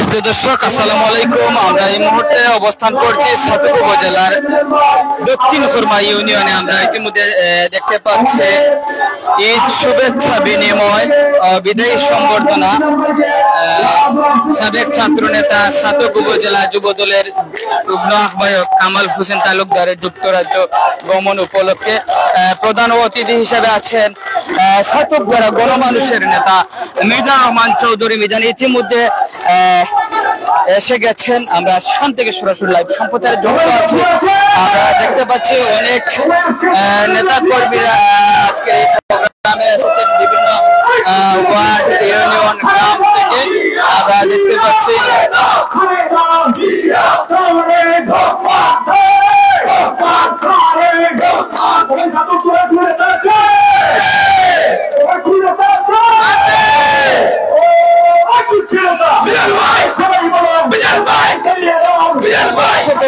সুপ্রিয় দর্শক, আসসালামু আলাইকুম। আমরা এই মুহূর্তে অবস্থান করছি ছাতক উপজেলার দক্ষিণ খুরমা ইউনিয়নে। আমরা ইতিমধ্যে দেখতে পাচ্ছি ঈদ শুভেচ্ছা বিনিময় বিদায়ী সংবর্ধনা সাবেক ছাত্র নেতা ছাতক উপজেলা যুবদলের যুগ্ম আহ্বায়ক কামাল হোসেন তালুকদারের যুক্তরাজ্য গমন উপলক্ষে প্রধান অতিথি হিসেবে আছেন ছাতক দ্বারা গণমানুষের নেতা মিজানুর রহমান চৌধুরী মিজান। ইতিমধ্যে এসে গেছেন। আমরা সেখান থেকে সরাসরি লাইভ সম্প্রচারে যুক্ত আছি। আমরা দেখতে পাচ্ছি অনেক নেতা কর্মীরা আজকে এই প্রোগ্রামে এসেছেন বিভিন্ন ওয়ার্ড, ইউনিয়ন, গ্রাম থেকে। আমরা দেখতে পাচ্ছি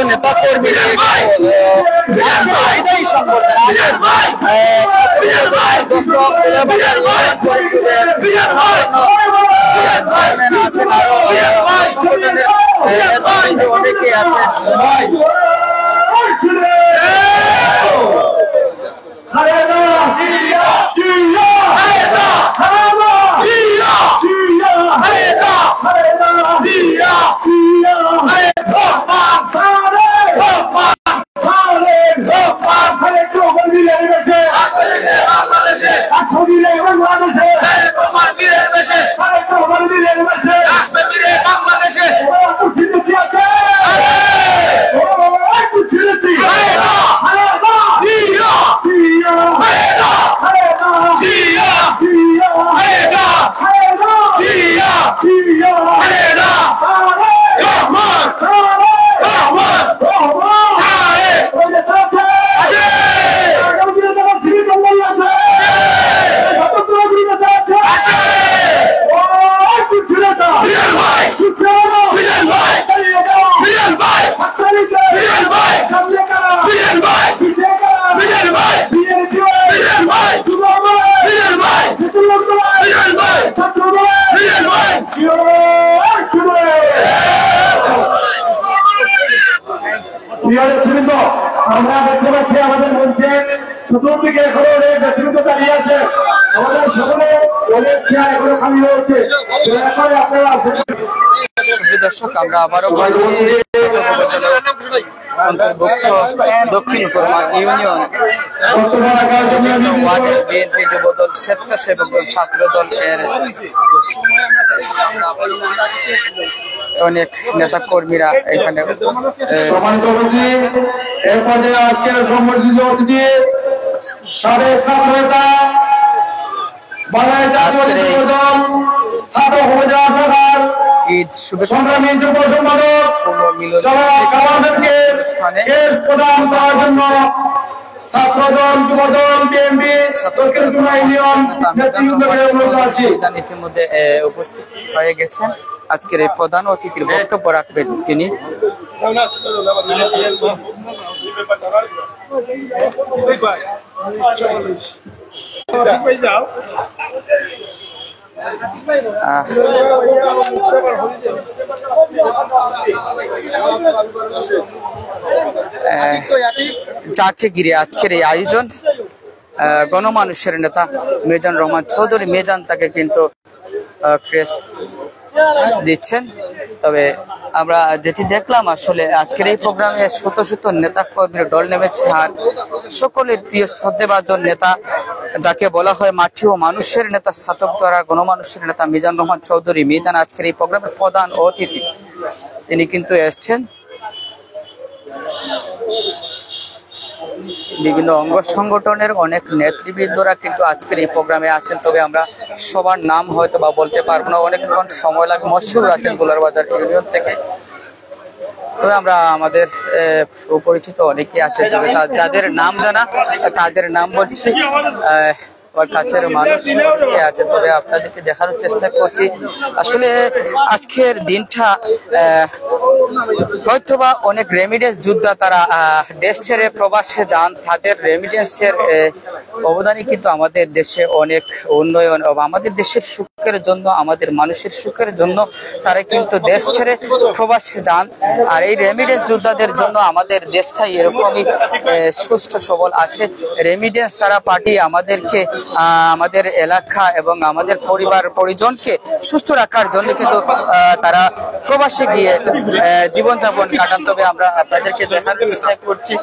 নেতা কর্মী অনেকে আছেন। আমরা দেখতে পাচ্ছি আমাদের মঞ্চে চতুর্দিকে এখনো অনেক ব্যক্তিগত দাঁড়িয়ে আছে। আমাদের সকলে অনেক চেয়ার এখনো খালি হচ্ছে। আপনারা দর্শক, আমরা আবারও দক্ষিণ খুরমা ইউনিয়ন ওয়ার্ডের বিএনপি যুবদল, স্বেচ্ছাসেবক দল, ছাত্র দল এর অনেক নেতা কর্মীরা এখানে। এরপরে আজকের সম্মানিত অতিথি সাবেক ছাত্র নেতা ঈদ শুভেচ্ছা সংগ্রামী যুব সম্পাদক প্রদান করার জন্য ছাত্রদল, যুবদল, বিএনপি ইতিমধ্যে উপস্থিত হয়ে গেছেন। আজকের এই প্রধান অতিথির বক্তব্য রাখবেন তিনি। যাকে ঘিরে আজকের এই আয়োজন, গণমানুষের নেতা মিজানুর রহমান চৌধুরী মিজান তাকে কিন্তু ক্রেস্ট দিচ্ছেন। তবে আমরা যেটি দেখলাম, আসলে আজকের এই প্রোগ্রামে শত শত নেতা কর্মীর দল নেমেছে। আর সকলের প্রিয় শ্রদ্ধেভাজন নেতা, যাকে বলা হয় মাটি ও মানুষের নেতা, ছাতক দ্বারা গণমানুষের নেতা মিজানুর রহমান চৌধুরী মিজান আজকের এই প্রোগ্রামের প্রধান অতিথি। তিনি কিন্তু এসছেন। বিভিন্ন অঙ্গ সংগঠনের অনেক নেতৃবৃন্দরা কিন্তু আজকের এই প্রোগ্রামে আছেন। তবে আমরা সবার নাম হয়তো বা বলতে পারবো না, অনেকক্ষণ সময় লাগবে। মশহুর আছেন গোলারবাজার ইউনিয়ন থেকে। তবে আমরা আমাদের সুপরিচিত অনেকে আছেন, যাদের নাম জানা তাদের নাম বলছি। ওর কাছের মানুষ আছে, তবে আপনাদেরকে দেখানোর চেষ্টা করছি। আসলে আজকের দিনটা হয়তোবা অনেক রেমিডেন্স যোদ্ধা তারা দেশ ছেড়ে প্রবাসে যান, তাদের রেমিডেন্সের অবদানই কিন্তু আমাদের দেশে অনেক উন্নয়ন এবং আমাদের দেশের সুখের জন্য, আমাদের মানুষের সুখের জন্য তারা কিন্তু দেশ ছেড়ে প্রবাসে যান। আর এই রেমিডেন্স যোদ্ধাদের জন্য আমাদের দেশটাই এরকমই সুস্থ সবল আছে। রেমিডেন্স তারা পাঠিয়ে আমাদেরকে, আমাদের এলাকা এবং আমাদের পরিবার পরিজনকে সুস্থ রাখার জন্য কিন্তু তারা প্রবাসে গিয়ে জীবনযাপন কাটান। তবে আমরা আপনাদেরকে দেখানোর চেষ্টা করছি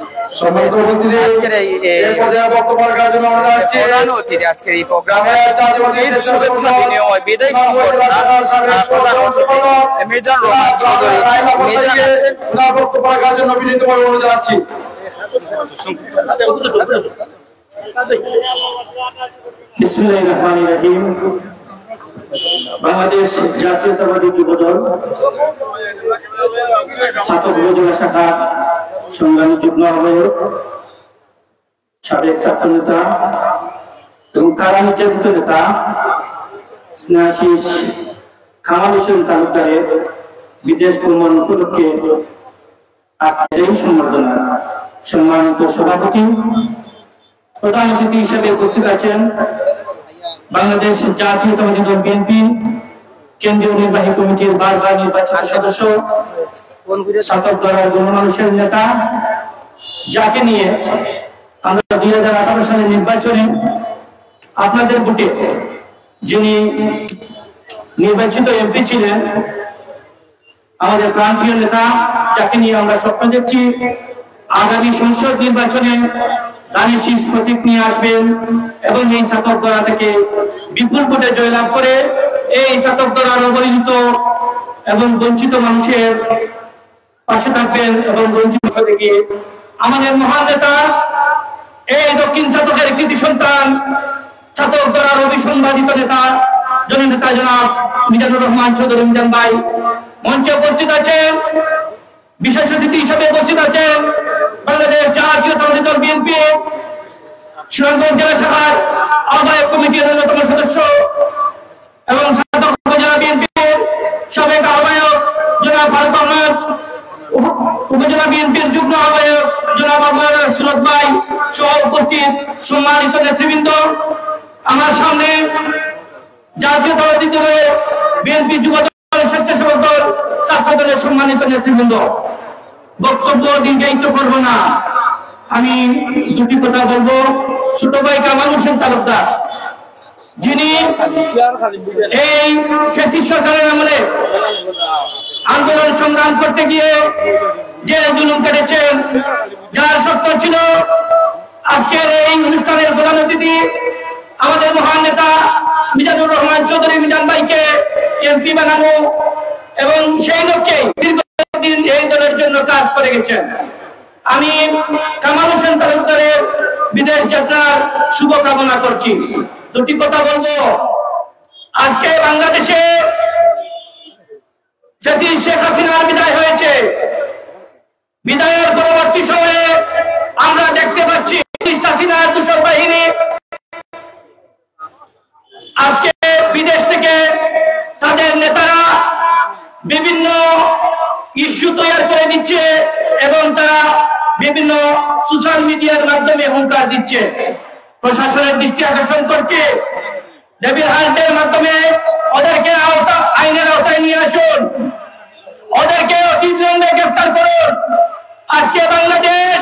আজকের প্রধান অতিথি, আজকের এই প্রোগ্রামে শুভেচ্ছা বিনিময় বিদায় সংবর্ধনা প্রধান অতিথি মিজান রহমান চৌধুরী। বাংলাদেশ জাতীয়তাবাদী যুবদল ছাত্র উপজেলা শাখা সংগ্রামী যুগ্ম আহ্বায়ক, সাবেক ছাত্র নেতা এবং কারা নির্যাতিত নেতা স্নেহাশিস কামাল হোসেন তালুকদারের বিদেশ ভ্রমণ উপলক্ষে আজকের এই সংবর্ধনা সম্মানিত সভাপতি, প্রধান অতিথি হিসেবে উপস্থিত আছেন বাংলাদেশ জাতীয়তাবাদী দল বিএনপি কেন্দ্রীয় নির্বাহী কমিটির বারবার নির্বাচিত সদস্য, ছাত্র দলের গণমানুষের নেতা, যাকে নিয়ে আমরা 2018 সালের নির্বাচনে আপনাদের ভোটে যিনি নির্বাচিত এমপি ছিলেন, আমাদের প্রান্তীয় নেতা, যাকে নিয়ে আমরা স্বপ্ন দেখছি আগামী সংসদ নির্বাচনে দানি শীষ প্রতীক নিয়ে আসবেন এবং এই ছাত্র দল থেকে বিপুল ভোটে জয়লাভ করে এই ছাত্র দল অবহেলিত এবং বঞ্চিত মানুষের পাশে থাকবেন এবং বঞ্চিত থেকে আমাদের মহান নেতা, এই দক্ষিণ ছাত্রদের কৃতি সন্তান, ছাত্র দল অবিসংবাদিত নেতা জননেতা জনাব মিজানুর রহমান চৌধুরী মিজান ভাই মঞ্চে উপস্থিত আছেন। বিশেষ অতিথি হিসেবে উপস্থিত আছেন বাংলাদেশ জাতীয়তাবাদী দল বিএনপি সুনামগঞ্জ জেলা শাখার আহ্বায়ক কমিটির অন্যতম সদস্য এবং উপজেলা বিএনপির সাবেক আহ্বায়ক জনাব ফারুক আহমদ, উপজেলা বিএনপির যুগ্ম আহ্বায়ক জনাব আবুল সুরত ভাই সহ উপস্থিত সম্মানিত নেতৃবৃন্দ, আমার সামনে জাতীয়তাবাদী দলের বিএনপি যুব দল, স্বেচ্ছাসেবক দল, ছাত্র দলের সম্মানিত নেতৃবৃন্দ, বক্তব্য দীর্ঘায়িত করব না, আমি দুটি কথা বলবো। ছোট ভাই কামাল হোসেন তালুকদার, যিনি এই ফ্যাসিস্ট সরকারের আমলে আন্দোলন সংগ্রাম করতে গিয়ে যে জুলুম কেটেছেন, যার স্বপ্ন ছিল আজকের এই অনুষ্ঠানের প্রধান অতিথি আমাদের মহান নেতা মিজানুর রহমান চৌধুরী মিজান ভাইকে এমপি বানানো এবং সেই লক্ষ্যে দীর্ঘদিন এই দলের জন্য কাজ করে গেছেন। আমি কামাল হোসেন তালুকদারের বিদেশ যাত্রার শুভকামনা করছি। দুটি কথা বলবো, আজকে বাংলাদেশে শেখ হাসিনার বিদায় হয়েছে। বিদায়ের পরবর্তী সময়ে আমরা দেখতে পাচ্ছি হাসিনার দূষণ বাহিনী আজকে বিদেশ থেকে তাদের নেতারা বিভিন্ন ইস্যু তৈরি করে দিচ্ছে এবং তারা বিভিন্ন সোশ্যাল মিডিয়ার মাধ্যমে হুঙ্কার দিচ্ছে। প্রশাসনের দৃষ্টি আকর্ষণ করছে, ডেভিল হান্টের মাধ্যমে ওদেরকে আইনের আওতায় নিয়ে আসুন, ওদেরকে অতি বিলম্বে গ্রেফতার করুন। আজকে বাংলাদেশ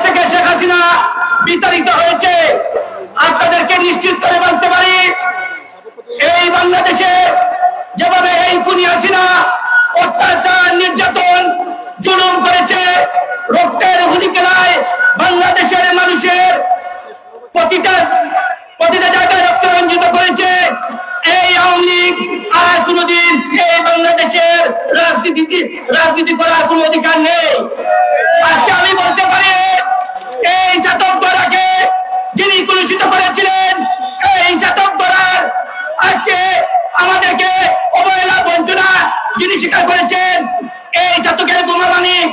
থেকে শেখ হাসিনা বিতাড়িত হয়েছে। আপনাদেরকে নিশ্চিত করে বলতে পারি, এই বাংলাদেশে যেভাবে এই খুনি হাসিনা অত্যাচার, নির্যাতন, জুলুম করেছে, রক্তের হুলি খেলায় বাংলাদেশের মানুষের প্রতিটা জায়গায় রক্ত রঞ্জিত করেছে, এই আওয়ামী লীগ আর কোনদিন এই বাংলাদেশের রাজনীতি করার কোন অধিকার নেই। আজকে আমি বলতে পারি, এই জাতক দরাকে যিনি কলুষিত করেছিলেন, এই জাতক দরার আজকে আমাদেরকে অবহেলা, বঞ্চনা যিনি স্বীকার করেছেন, এই জাতকের বোমা মালিক,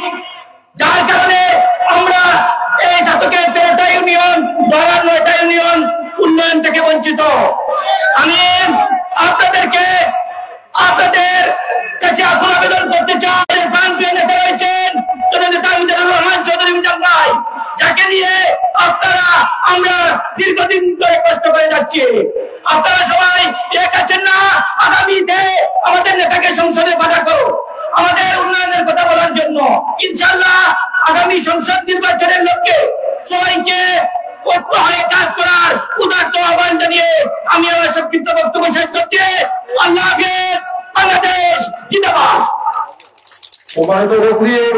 যার কারণে আমরা এই জাতকের 13টা ইউনিয়ন বারার 9টা ইউনিয়ন উন্নয়ন থেকে বঞ্চিত। আমি আপনাদের কাছে আকুল আবেদন করতে চাই, প্রান্তীয় নেতা রয়েছেন জননেতা মিজানুর রহমান চৌধুরী মিজান ভাই, যাকে নিয়ে আমরা দীর্ঘদিন ধরে কষ্ট করে যাচ্ছি। আপনারা সবাই এক আছেন না? আগামীতে আমাদের নেতাকে সংসদে পাঠাবো আমাদের উন্নয়নের কথা বলার জন্য। ইনশাআল্লাহ আগামী সংসদ নির্বাচনের লক্ষ্যে সবাইকে ঐক্য হয়ে কাজ করার উদাত্ত আহ্বান জানিয়ে আমি আমার সংক্ষিপ্ত বক্তব্য শেষ করছি। আল্লাহ হাফেজ। বাংলাদেশ জিন্দাবাদ। সম্মানিত উপস্থিত,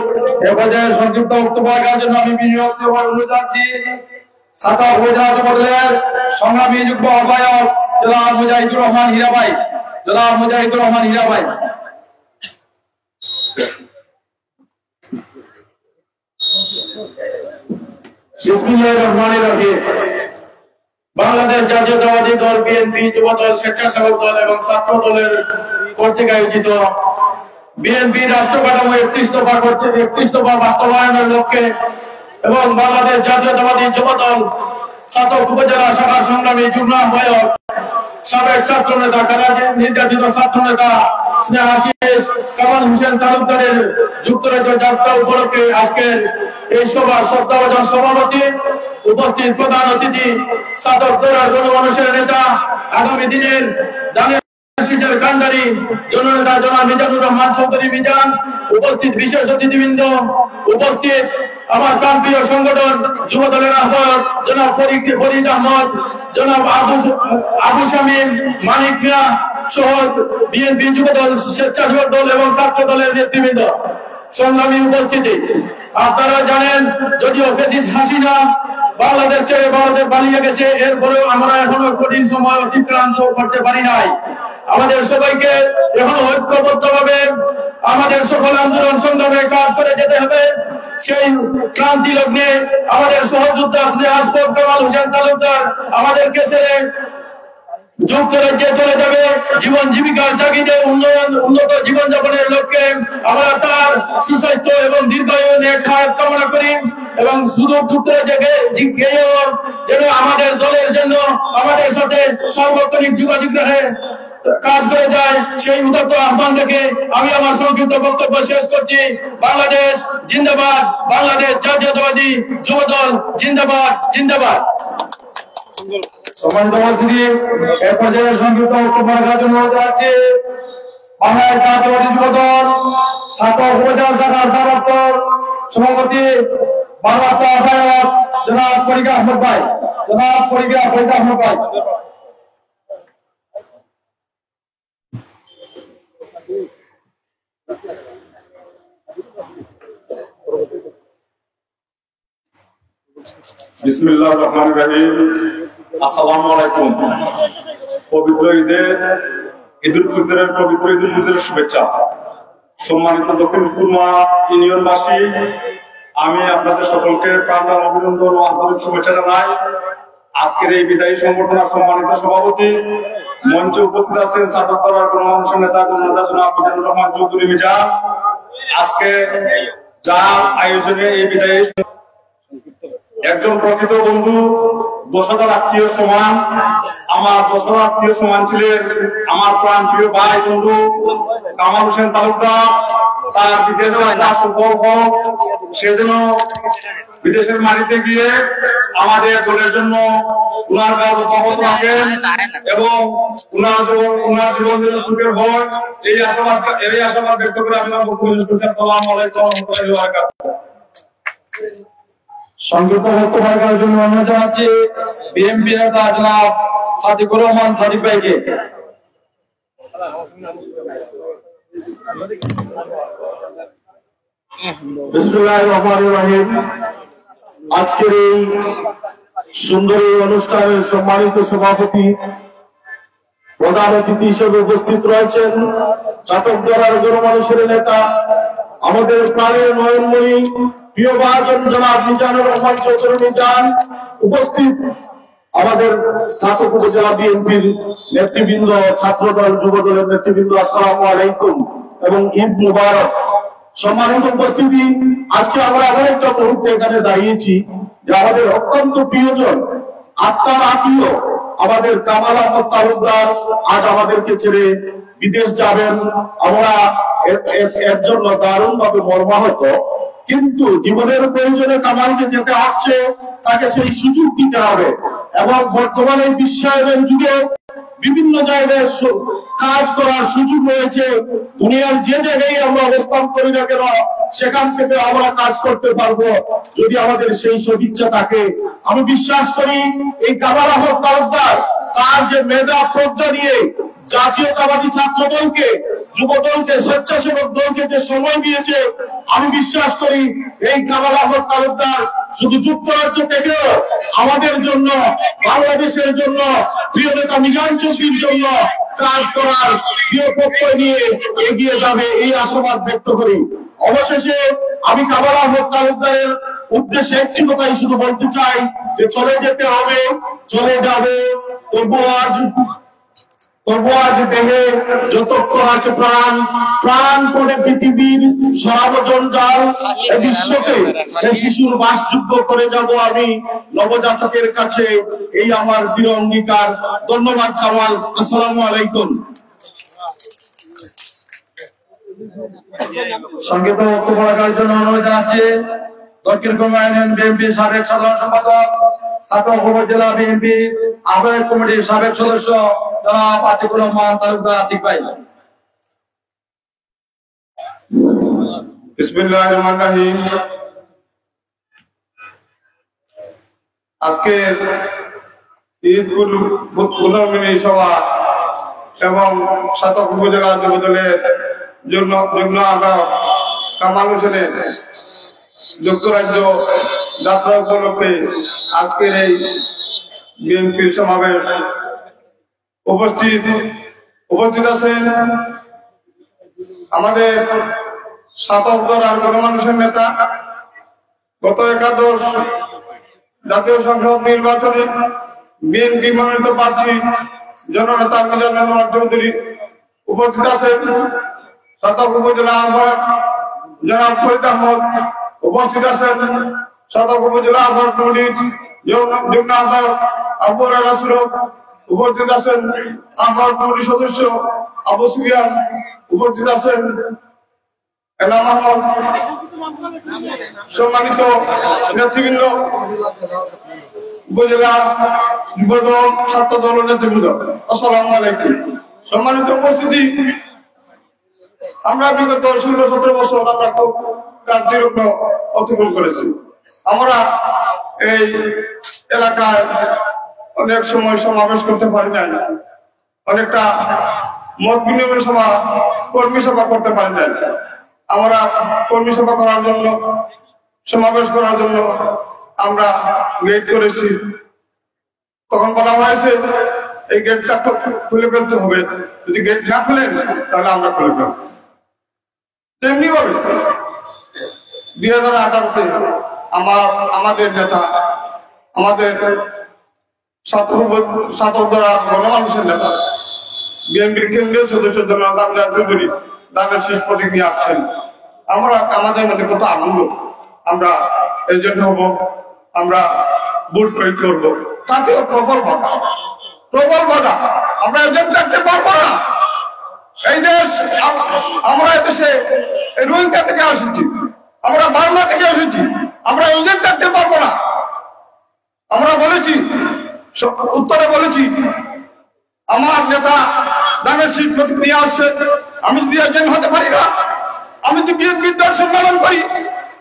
এ পর্যায়ে সংক্ষিপ্ত বক্তব্য রাখার জন্য আমি বিনিয়োগ অনুরোধ জানাচ্ছি ছাতা উপজেলা যুবদলের সংগ্রামী যুগ্ম আহ্বায়ক জনাব মুজাহিদুর রহমান হীরা ভাই। জনাব মুজাহিদুর রহমান হীরা ভাই। বিসমিল্লাহির রহমানির রহিম। বাংলাদেশ জাতীয়তাবাদী দল বিএনপি, যুবদল, স্বেচ্ছাসেবক দল এবং ছাত্র দলের কর্তৃক আয়োজিত বিএনপি রাষ্ট্র কাঠামো 31 দফা বাস্তবায়নের লক্ষ্যে এবং বাংলাদেশ জাতীয়তাবাদী যুবদল ছাতক উপজেলা শাখার সংগ্রামী যুগ্ম আহ্বায়ক সাবেক ছাত্র নেতা, কারা নির্যাতিত ছাত্র নেতা স্নেহাশিস কামাল হোসেন তালুকদারের যুক্তরাজ্য যাত্রা উপলক্ষে আজকের এই সভার শ্রদ্ধাভাজন সভাপতি, উপস্থিত প্রধান অতিথি, ছাতক দৌড়ার গণমানুষের নেতা, আগামী দিনের শীষের কান্ডারি জননেতা জনাব মিজানুর রহমান চৌধুরী মিজান, উপস্থিত বিশেষ অতিথিবৃন্দ, উপস্থিত আমার প্রান্তীয় সংগঠন যুবদলের আহ্বায়ক জনাব ফরিদ আহমদ, জনাব আবু শামীম, মানিক মিয়া সহ বিএনপি, যুবদল, স্বেচ্ছাসেবক দল এবং ছাত্র দলের নেতৃবৃন্দ, সংগ্রামী উপস্থিতি। আপনারা জানেন, যদিও ফ্যাসিস্ট হাসিনা বাংলাদেশ ছেড়ে ভারতে পালিয়ে গেছে, এরপরেও আমরা এখনো কঠিন সময় অতিক্রান্ত করতে পারি নাই। আমাদের সবাইকে এখনো ঐক্যবদ্ধভাবে আমাদের সকল আন্দোলন সংগ্রামে কাজ করে যেতে হবে। সেই ক্রান্তি লগ্নে আমাদের সহযোদ্ধা স্নেহাস্পদ কামাল হোসেন তালুকদার আমাদেরকে ছেড়ে যুক্তরাজ্যে চলে যাবে। জীবন জীবিকার তাগিদে উন্নত জীবনযাপনের লক্ষ্যে আমরা তার সুস্বাস্থ্য এবং দীর্ঘায়ু নেক হায়াত কামনা করি এবং শুধু যুক্তরাজ্যে গিয়েও যেন আমাদের দলের জন্য আমাদের সাথে সার্বক্ষণিক যোগাযোগ রাখে কাজ করে যায়, সেই উদাত্ত আহ্বান রেখে আমি আমার সংক্ষিপ্ত বক্তব্য শেষ করছি। বাংলাদেশ জিন্দাবাদ। বাংলাদেশ জাতীয়তাবাদী যুবদল জিন্দাবাদ। জিন্দাবাদ। সম্মানিত উপস্থিতি, এ পর্যায়ে সংক্ষিপ্ত বক্তব্য রাখার জন্য অনুরোধ জানাচ্ছি বাংলাদেশ জাতীয়তাবাদী যুবদল ছাতক উপজেলা শাখার ভারপ্রাপ্ত সভাপতি, ভারপ্রাপ্ত আহ্বায়ক জনাব ফরিদ আহমদ ভাই। জনাব ফরিদ আহমদ ভাই। বিসমিল্লাহির রহমানির রহিম। আসসালামু আলাইকুম। পবিত্র ঈদুল ফিতরের শুভেচ্ছা। সম্মানিত দক্ষিণ কুরমা ইউনিয়নবাসী, আমি আপনাদের সকলকে প্রাণঢাল অভিনন্দন ও আন্তরিক শুভেচ্ছা জানাই। আজকের এই বিদায়ী সংগঠনের সম্মানিত সভাপতি, মঞ্চে উপস্থিত আছেন ছাতক দৌড়ার গণমানুষের নেতা জনাব মিজানুর রহমান চৌধুরী মিজান। আজকে যার আয়োজনে এই বিদায়ী একজন প্রকৃত বন্ধু, 10,000 আত্মীয় সমান, আমার 10,000 আত্মীয় সমান ছিলেন আমার প্রাণপ্রিয় ভাই বন্ধু কামাল হোসেন তালুকদার। তার বিদেশে সফল হোক, সেজন্য বিদেশের মাটিতে গিয়ে আমাদের দলের জন্য উনার কাজ অব্যাহত রাখেন এবং উনার জীবন যেন সুখের হয়, এই আশাবাদ ব্যক্ত করে আমি আমার বক্তব্য শেষ করছি। আসসালামু আলাইকুম ওয়া রাহমাতুল্লাহি ওয়া বারাকাতুহু। সংক্ষিপ্ত বক্তব্য রাখার জন্য অনুরোধ জানাচ্ছি বিএনপি নেতা জনাব সাদিকুর রহমান সাদিক ভাইকে। বিসমিল্লাহির রহমানির রহিম। আজকের এই সুন্দর অনুষ্ঠানের সম্মানিত সভাপতি, প্রধান অতিথি হিসেবে উপস্থিত রয়েছেন ছাতক দৌড়ার গণমানুষের নেতা, আমাদের প্রাণের নয়নমণি প্রিয় ভাজন জনাব মিজানুর রহমান চৌধুরী মিজান, উপস্থিত আমাদের ছাতক উপজেলা বিএনপির নেতৃবৃন্দ, ছাত্রদল, যুবদলের নেতৃবৃন্দ, আসসালামু আলাইকুম এবং ঈদ মুবারক। সম্মানিত উপস্থিতি, আজকে আমরা এমন একটা মুহূর্তে এখানে দাঁড়িয়েছি যে আমাদের অত্যন্ত প্রিয়জন আত্মার আত্মীয় আমাদের কামাল আহমদ তালুকদার আজ আমাদেরকে ছেড়ে বিদেশ যাবেন। আমরা এর জন্য দারুণ ভাবে মর্মাহত, কিন্তু জীবনের প্রয়োজনে কামালকে যেতে হচ্ছে, তাকে সেই সুযোগ দিতে হবে। এবং বর্তমানে বিশ্বায়নের যুগে বিভিন্ন জায়গায় কাজ করার সুযোগ রয়েছে। দুনিয়ার যে জায়গায় আমরা অবস্থান করি না কেন, সেখান থেকে আমরা কাজ করতে পারবো যদি আমাদের সেই সদিচ্ছা থাকে। আমি বিশ্বাস করি এই কামাল আহমদ তালুকদার তার যে মেধা প্রজ্ঞা নিয়ে জাতীয়তাবাদী ছাত্র দলকে, যুব দলকে, স্বেচ্ছাসেবক দলকে যে সময় দিয়েছে, আমি বিশ্বাস করি এই কামাল আহমদ তালুকদার শুধু যুক্তরাজ্য থেকেও আমাদের জন্য, বাংলাদেশের জন্য, প্রিয় নেতা মিজান চৌধুরীর জন্য কাজ করার প্রিয় প্রত্যয় নিয়ে এগিয়ে যাবে, এই আশাবাদ ব্যক্ত করি। অবশেষে আমি কামাল আহমদ তালুকদারের উদ্দেশ্যে একটি কথাই শুধু বলতে চাই যে চলে যেতে হবে, চলে যাবে, তবু আজ দেহে যতক্ষণ আছে প্রাণ, প্রাণ করে পৃথিবীর সর্বজঞ্জাল বিশ্বকে শিশুর বাসযোগ্য করে যাব আমি নবজাতকের কাছে, এই আমার দৃঢ় অঙ্গীকার। ধন্যবাদ কামাল। আসসালামু আলাইকুম। সংক্ষিপ্ত বক্তব্য রাখার জন্য অনুরোধ জানাচ্ছি দক্ষিণ কুমায়ুন বিএনপি সাবেক সাধারণ সম্পাদক, ছাত্র উপজেলা বিএনপি আহ্বায়ক কমিটির সাবেক সদস্য জনাব আতিকুর রহমান তালুকদার আতিক ভাই। বিসমিল্লাহির রহমানির রহিম। আজকে ঈদ পুনর্মিনী সভা এবং সাতক উপজেলা যুবদলের যুগ্ম আহ্বায়ক কামাল হোসেনের যুক্তরাজ্য যাত্রা উপলক্ষে আজকের এই বিএনপির সমাবেশ উপস্থিত আছেন আমাদের সাতক দল আর গণমানুষের নেতা, গত একাদশ জাতীয় সংসদ নির্বাচনে বিএনপি মনোনীত প্রার্থী জননেতা মিজান রহমান চৌধুরী, উপস্থিত আছেন সাতক উপজেলা আহ্বায়ক জনাব শহীদ আহমদ, উপস্থিত আছেন সাতক উপজেলা আহ্বায়ক কমিটির যুগ্ম আহ্বায়ক আবু হুরায়রা সুরত, উপস্থিত আছেন আহ্বায়ক কমিটির সদস্য আবু সুফিয়ান, উপস্থিত আছেন এনাম আহমদ, সম্মানিত নেতৃবৃন্দ, উপজেলা যুবদল, ছাত্র দল নেতৃবৃন্দ, আসসালামু আলাইকুম। সম্মানিত উপস্থিতি, আমরা বিগত 16-17 বছর আমরা খুব কার্যরত অতিক্রম করেছি। আমরা এই এলাকায় অনেক সময় সমাবেশ করতে পারি নাই, অনেকটা মত বিনিময় সভা, কর্মী সভা করতে পারি নাই। আমরা কর্মী সভা করার জন্য, সমাবেশ করার জন্য আমরা গেট করেছি। তখন বলা হয়েছে এই গেটটা খুলে ফেলতে হবে, যদি গেট না খুলেন তাহলে আমরা খুলে ফেলব। তেমনি ভাবে 2018-তে আমাদের নেতা, আমাদের ছাত্র দ্বারা গণমানুষের নেতা, বিএনপির কেন্দ্রীয় সদস্য জনাব মিজান চৌধুরী দানের শেষ প্রতীক নিয়ে আসছেন। আমাদের মধ্যে কত আনন্দ, আমরা এজেন্ট হব, আমরা ভোট প্রয়োগ করবো, তাতেও প্রবল বাধা। আমরা এজেন্ট থাকতে পারবো না। এই দেশ, আমরা এদেশে রোহিঙ্গা থেকে এসেছি, আমরা বাংলা থেকে এসেছি, আমরা এজেন্ট থাকতে পারবো না। আমরা বলেছি, উত্তরে বলেছি, আমার নেতা দানের শীত প্রতীক নিয়ে আসছে, আমি যদি এজেন্ট হতে পারি না, আমি যদি বিএনপির দর্শন পালন করি,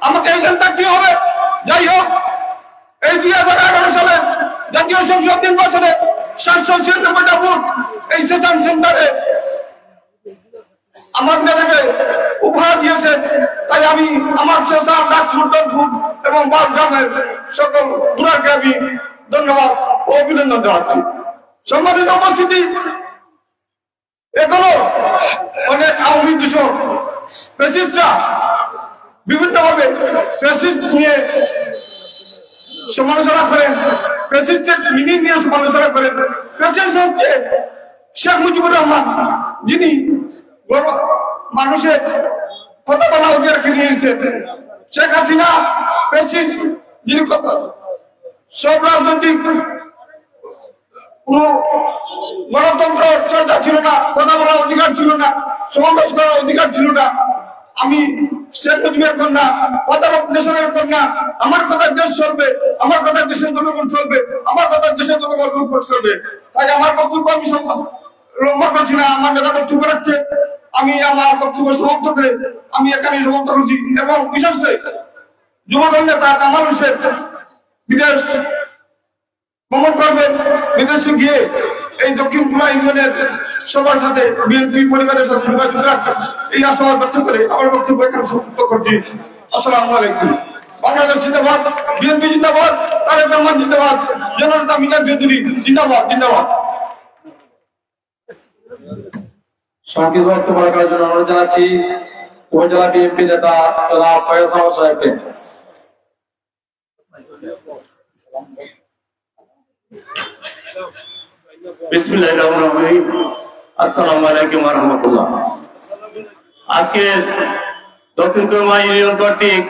আমাকে এজেন্ট থাকতে হবে। যাই হোক, এই 2011 সালে জাতীয় সংসদ নির্বাচনে 796টা ভোট এই সেশন সেন্টারে আমার নেতাকে উপহার দিয়েছেন। তাই আমি আমার শেষা নাগপুর, দলপুর এবং বারগ্রামের সকল বুড়াকে আমি ধন্যবাদ ও অভিনন্দন জানাচ্ছি। সম্মানিত উপস্থিতি, এখনো অনেক আওয়ামী দূষক ফ্যাসিস্টরা বিভিন্নভাবে ফ্যাসিস্ট নিয়ে সমালোচনা করেন, ফ্যাসিস্টের মিনিং নিয়ে সমালোচনা করেন। ফ্যাসিস্ট হচ্ছে শেখ মুজিবুর রহমান, যিনি মানুষের কথা বলা অধিকার রেখে নিয়েছেন। শেখ হাসিনা ফ্যাসিস্ট, যিনি সব রাজনৈতিক কোন গণতন্ত্র চর্চা ছিল না, কথা বলার অধিকার ছিল না, সমাবেশ করার অধিকার ছিল না। আমি শেখ মুজিবের কন্যা, ফাদার অফ নেশনের কন্যা। আমার কথা দেশ চলবে, আমার কথা দেশের জনগণ চলবে, আমার কথা দেশের জনগণ উপর চলবে। তাই আমার বক্তব্য আমি লম্বা করছি না, আমার নেতা বক্তব্য রাখছে। আমি আমার বক্তব্য সমাপ্ত করে আমি এখানে সমাপ্ত করছি। এবং বিশেষ করে যুবদল নেতা কামাল হোসেন বিদেশ ভ্রমণ করবেন, বিদেশে গিয়ে এই দক্ষিণপুরা ইউনিয়নের সবার সাথে বিএনপি পরিবারের সাথে যোগাযোগ রাখবেন, এই আশাবাদ ব্যক্ত করে আমার বক্তব্য এখানে সমাপ্ত করছি। আসসালামু আলাইকুম। বাংলাদেশ জিন্দাবাদ, বিএনপি জিন্দাবাদ, তারেক রহমান জিন্দাবাদ, জননেতা মিজান চৌধুরী জিন্দাবাদ জিন্দাবাদ। সংক্ষিপ্ত বক্তব্য রাখার জন্য অনুরোধ জানাচ্ছি উপজেলা বিএনপি নেতা জনাব ফয়েজ আহমদ সাহেবকে। বিসমিল্লাহির রহমানির রহিম। আসসালামু আলাইকুম ওয়া রাহমাতুল্লাহ। আজকে দক্ষিণ কুরমা ইউনিয়ন কর্তৃক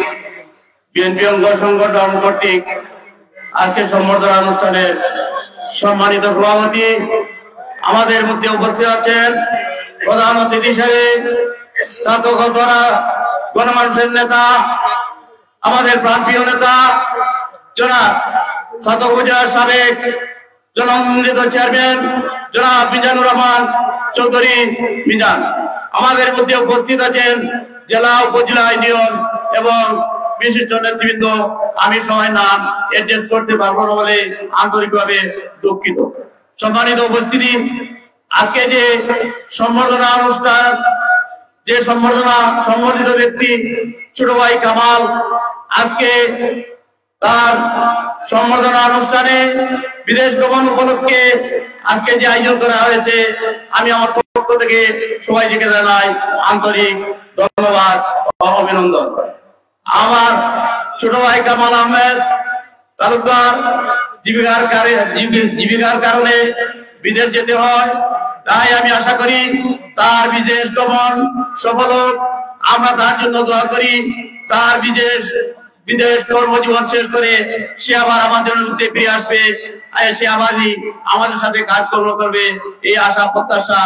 বিএনপি অঙ্গ সংগঠন কর্তৃক আজকে সম্বর্ধনা অনুষ্ঠানের সম্মানিত সভাপতি আমাদের মধ্যে উপস্থিত আছেন। প্রধান অতিথি হিসেবে ছাত্ররা গণমানুষের নেতা, আমাদের প্রাণপ্রিয় নেতা জনাব ছাত্র উপজেলার সাবেক জনমনোনীত চেয়ারম্যান জনাব মিজানুর রহমান চৌধুরী মিজান। আমাদের মধ্যে উপস্থিত আছেন জেলা, উপজেলা, ইউনিয়ন এবং বিশিষ্ট নেতৃবৃন্দ। আমি সবাই নাম অ্যাড্রেস করতে পারবো না বলে আন্তরিকভাবে দুঃখিত। সম্মানিত উপস্থিতি, আজকে যে সম্বর্ধনা অনুষ্ঠান, যে সম্মানিত ব্যক্তি ছোট ভাই কামাল, আজকে তার সম্বর্ধনা অনুষ্ঠানে বিদেশ ভ্রমণ উপলক্ষে আজকে যে আয়োজন করা হয়েছে, আমি আমার পক্ষ থেকে সবাইকে জানাই আন্তরিক ধন্যবাদ ও অভিনন্দন। আমার ছোট ভাই কামাল আহমেদ তালুকদার জীবিকার কারণে বিদেশ যেতে হয়, তাই আমি আশা করি তার বিদেশ ভ্রমণ সফল হোক। আমরা তার জন্য দোয়া করি। তার বিদেশ কর্মজীবন শেষ করে সে আবার আমাদের মধ্যে ফিরে আসবে, সে আবারই আমাদের সাথে কাজকর্ম করবে, এই আশা প্রত্যাশা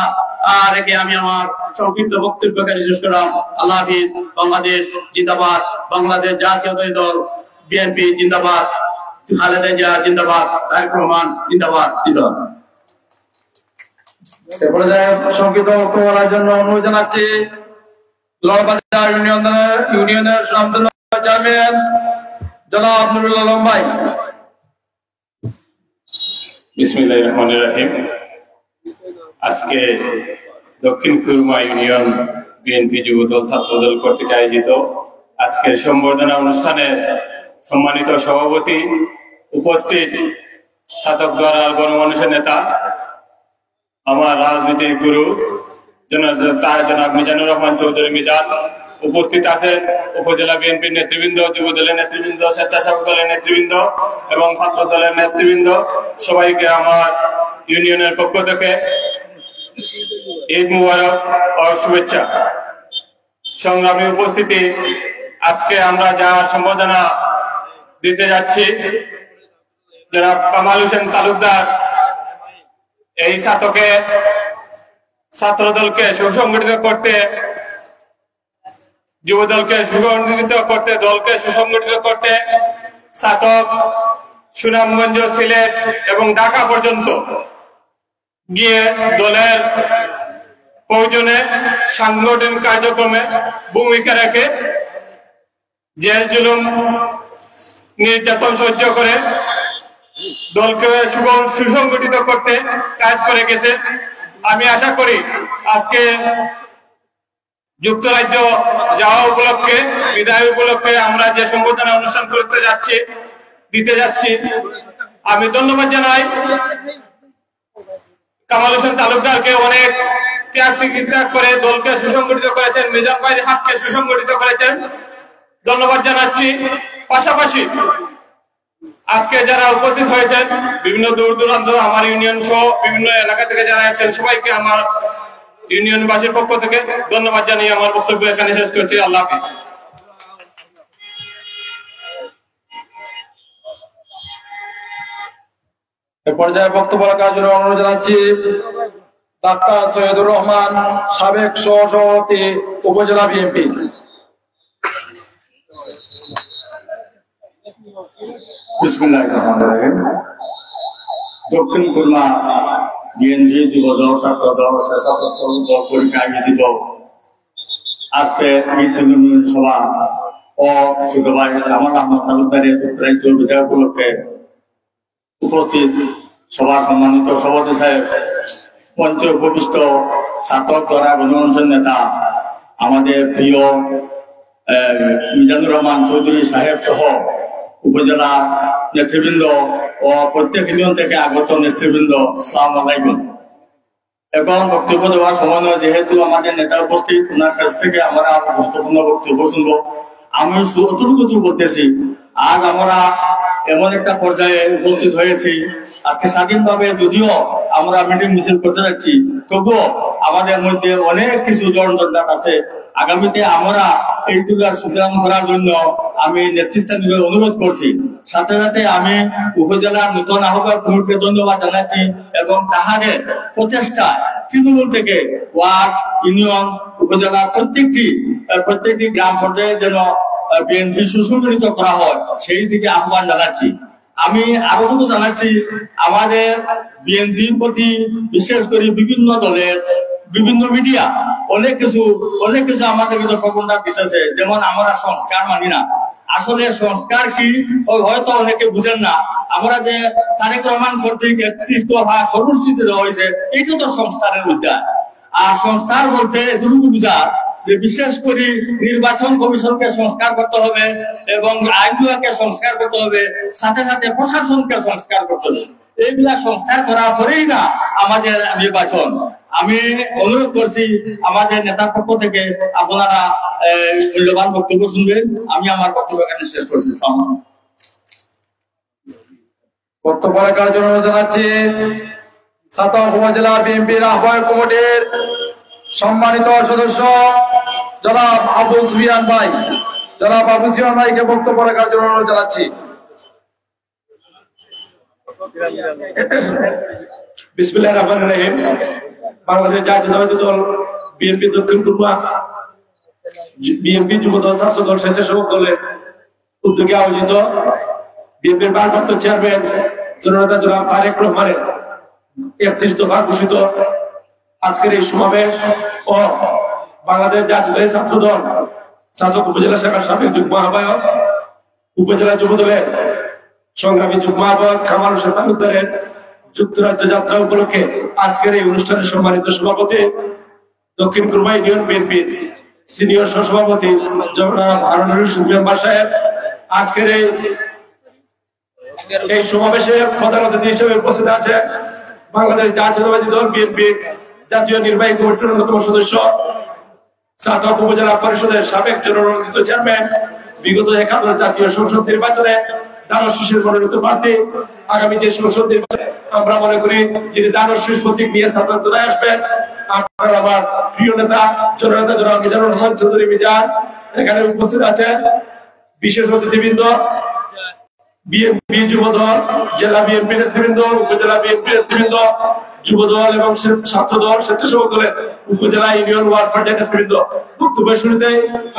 রেখে আমি আমার সংক্ষিপ্ত বক্তব্যকে শেষ করলাম। আল্লাহ হাফিজ। বাংলাদেশ জিন্দাবাদ, বাংলাদেশ জাতীয়তাবাদী দল বিএনপি জিন্দাবাদ, খালেদা জিয়া জিন্দাবাদ, তারেক রহমান জিন্দাবাদ জিন্দাবাদ। এরপরে সংক্ষিপ্ত বক্তব্য বলার জন্য অনুরোধ জানাচ্ছি দুলালবাজার ইউনিয়নের সুনামধন্য চেয়ারম্যান জনাব নুরুল আলম ভাই। বিসমিল্লাহির রহমানির রহিম। আজকে দক্ষিণ কুরমা ইউনিয়ন বিএনপি যুবদল ছাত্রদল কর্তৃক আয়োজিত আজকের সম্বর্ধনা অনুষ্ঠানে সম্মানিত সভাপতি, উপস্থিত ছাত্রদল গণমানুষের নেতা, আমার রাজনৈতিক গুরু জনাব মিজানুর রহমান চৌধুরী মিজান, উপস্থিত আছেন উপজেলা বিএনপির নেতৃবৃন্দ, যুব দলের নেতৃবৃন্দ, স্বেচ্ছাসেবক দলের নেতৃবৃন্দ এবং ছাত্র দলের নেতৃবৃন্দ, সবাইকে আমার ইউনিয়নের পক্ষ থেকে ঈদ মুবারক ও শুভেচ্ছা। সংগ্রামী উপস্থিতি, আজকে আমরা যার সম্বোধনা দিতে যাচ্ছি জনাব কামাল হোসেন তালুকদার, এই ছাত্রদলকে সুসংগঠিত করতে, যুবদলকে সুসংগঠিত করতে, দলকে সুসংগঠিত করতে ছাতক, সুনামগঞ্জ, সিলেট এবং ঢাকা পর্যন্ত গিয়ে দলের প্রয়োজনে সাংগঠনিক কার্যক্রমে ভূমিকা রেখে জেল জুলুম নির্যাতন সহ্য করে দলকে সুসংগঠিত করতে কাজ করে গেছে। আমি আশা করি আজকে যুক্তরাজ্য যাওয়া উপলক্ষে, বিদায় উপলক্ষে আমরা যে সম্বোধনা অনুষ্ঠান দিতে যাচ্ছি, আমি ধন্যবাদ জানাই কামাল হোসেন তালুকদারকে। অনেক ত্যাগ করে দলকে সুসংগঠিত করেছেন, মিজান ভাইয়ের হাতকে সুসংগঠিত করেছেন, ধন্যবাদ জানাচ্ছি। পাশাপাশি আজকে যারা উপস্থিত হয়েছেন বিভিন্ন দূর দূরান্ত, আমার ইউনিয়ন সহ বিভিন্ন এলাকা থেকে যারা আছেন, সবাইকে আমার ইউনিয়নবাসীর পক্ষ থেকে ধন্যবাদ জানিয়ে আমার বক্তব্য এখানে শেষ করছি। আল্লাহ হাফিজ। এ পর্যায়ে বক্তব্য রাখার জন্য অনুরোধ জানাচ্ছি ডাক্তার সৈয়দুর রহমান, সাবেক সহসভাপতি উপজেলা বিএনপি। বিসমিল্লাহির রহমানির রহিম। দক্ষিণ খুলনা বিএনপি যুবদল, ছাত্রদল, স্বেচ্ছাসেবক দল পরীক্ষা আয়োজিত আজকে ঈদ মিলন সভা ও ছোট ভাই কামাল আহমদ তালুকদারের যুক্তরাজ্য বিদায় উপলক্ষে উপস্থিত সভা সম্মানিত সভাপতি সাহেব, মঞ্চে উপবিষ্ট ছাত্র দ্বারা গণমানুষের নেতা আমাদের প্রিয় মিজানুর রহমান চৌধুরী সাহেব সহ উপজেলা নেতৃবৃন্দ ও প্রত্যেক ইউনিয়ন থেকে আগত নেতৃবৃন্দ, আসসালামু আলাইকুম। এখন বক্তব্য দেওয়ার সময় নয়, যেহেতু আমাদের নেতা উপস্থিত, ওনার কাছ থেকে আমরা গুরুত্বপূর্ণ বক্তব্য শুনবো। আমি অতটুকু বলতেছি, আজ আমরা এমন একটা পর্যায়ে উপস্থিত হয়েছি, আজকে স্বাধীনভাবে যদিও আমরা মিটিং মিছিল করতে যাচ্ছি, তবুও আমাদের মধ্যে অনেক কিছু জড়জঞ্জাট আছে। আগামীতে আমরা এইগুলার সুতরাং করার জন্য আমি নেতৃস্থানীয় অনুরোধ করছি। সাথে সাথে আমি উপজেলার নতুন আহ্বায়ক কমিটিকে ধন্যবাদ জানাচ্ছি এবং তাহাদের প্রচেষ্টা তৃণমূল থেকে ওয়ার্ড, ইউনিয়ন, উপজেলা প্রত্যেকটি গ্রাম পর্যায়ে যেন বিএনপি সুসংগঠিত করা হয়, সেই দিকে আহ্বান জানাচ্ছি। আমি আরো জানাচ্ছি, আমাদের বিএনপির প্রতি বিশেষ করে বিভিন্ন দলের বিভিন্ন মিডিয়া অনেক কিছু আমাদের ভিতরে প্রবন্ধ দিতেছে, যেমন আমরা সংস্কার মানি না। আসলে সংস্কার কি হয়তো অনেকে বুঝেন না। আমরা যে তারেক রহমান কর্তৃক 31 দফা কর্মসূচি দেওয়া হয়েছে, এটা তো সংস্কারের উদ্যান। আর সংস্কার বলতে এতটুকু বুঝা যে বিশেষ করে নির্বাচন কমিশনকে সংস্কার করতে হবে এবং আইন বিভাগকে সংস্কার করতে হবে, সাথে সাথে প্রশাসনকে সংস্কার করতে হবে। এইগুলা সংস্কার করার পরেই না আমাদের নির্বাচন। আমি অনুরোধ করছি আমাদের নেতার পক্ষ থেকে আপনারা মূল্যবান বক্তব্য শুনবেন। আমি আমার বক্তব্য এখানে শেষ করছি। বক্তব্য রাখার জন্য জানাচ্ছি সাতক উপজেলা বিএনপির আহ্বায়ক কমিটির সম্মানিত সদস্য জনাব আবু সুফিয়ান ভাই। জনাব আবু সুফিয়ান ভাইকে বক্তব্য রাখার জন্য অনুরোধ জানাচ্ছি। বিসমিল্লাহির রহমানির রহিম। বাংলাদেশ জাতীয়তাবাদী দল বিএনপি দক্ষিণ খুলনা বিএনপি যুবদল, ছাত্রদল, স্বেচ্ছাসেবক দলের উদ্যোগে আয়োজিত বিএনপির ভারপ্রাপ্ত চেয়ারম্যান জননেতা জনাব তারেক রহমানের 31 দফা ঘোষিত আজকের এই সমাবেশ ও বাংলাদেশ জাতীয়তাবাদী ছাত্রদল ছাত্র উপজেলা শাখার সাবেক যুগ্ম আহ্বায়ক, উপজেলা যুবদলের সংগ্রামী যুগ্ম আহ্বায়ক কামাল হোসেন তালুকদারের যুক্তরাজ্য যাত্রা উপলক্ষে আজকের এই অনুষ্ঠানের সম্মানিত সভাপতি, দক্ষিণ খুলনা ইউনিয়ন বিএনপির সিনিয়র সহসভাপতি জনাব হারুনুর রশিদ মেম্বার সাহেব, আজকের এই সমাবেশে প্রধান অতিথি হিসেবে উপস্থিত আছে বাংলাদেশ জাতীয়তাবাদী দল বিএনপি জাতীয় নির্বাহী কমিটির অন্যতম সদস্য, সাতক উপজেলা পরিষদের সাবেক জননির্বাচিত চেয়ারম্যান, বিগত 71 জাতীয় সংসদ নির্বাচনে দানব শীষের মনোনীত প্রার্থী। আগামী যে সংসদ নির্বাচনে আমরা মনে করি যিনি দানব শীষ প্রতীক নিয়ে ছাত্রদলে আসবেন, আপনার আমার প্রিয় নেতা জননেতা জনাব মিজানুর রহমান চৌধুরী মিজান এখানে উপস্থিত আছেন। বিশেষ অতিথিবৃন্দ, বিএনপি যুবদল, জেলা বিএনপি নেতৃবৃন্দ, উপজেলা বিএনপি নেতৃবৃন্দ, যুবদল এবং ছাত্রদল, স্বেচ্ছাসেবক দলের উপজেলা, ইউনিয়ন, ওয়ার্ড পর্যায়ের নেতৃবৃন্দ, বক্তব্যের শুরুতে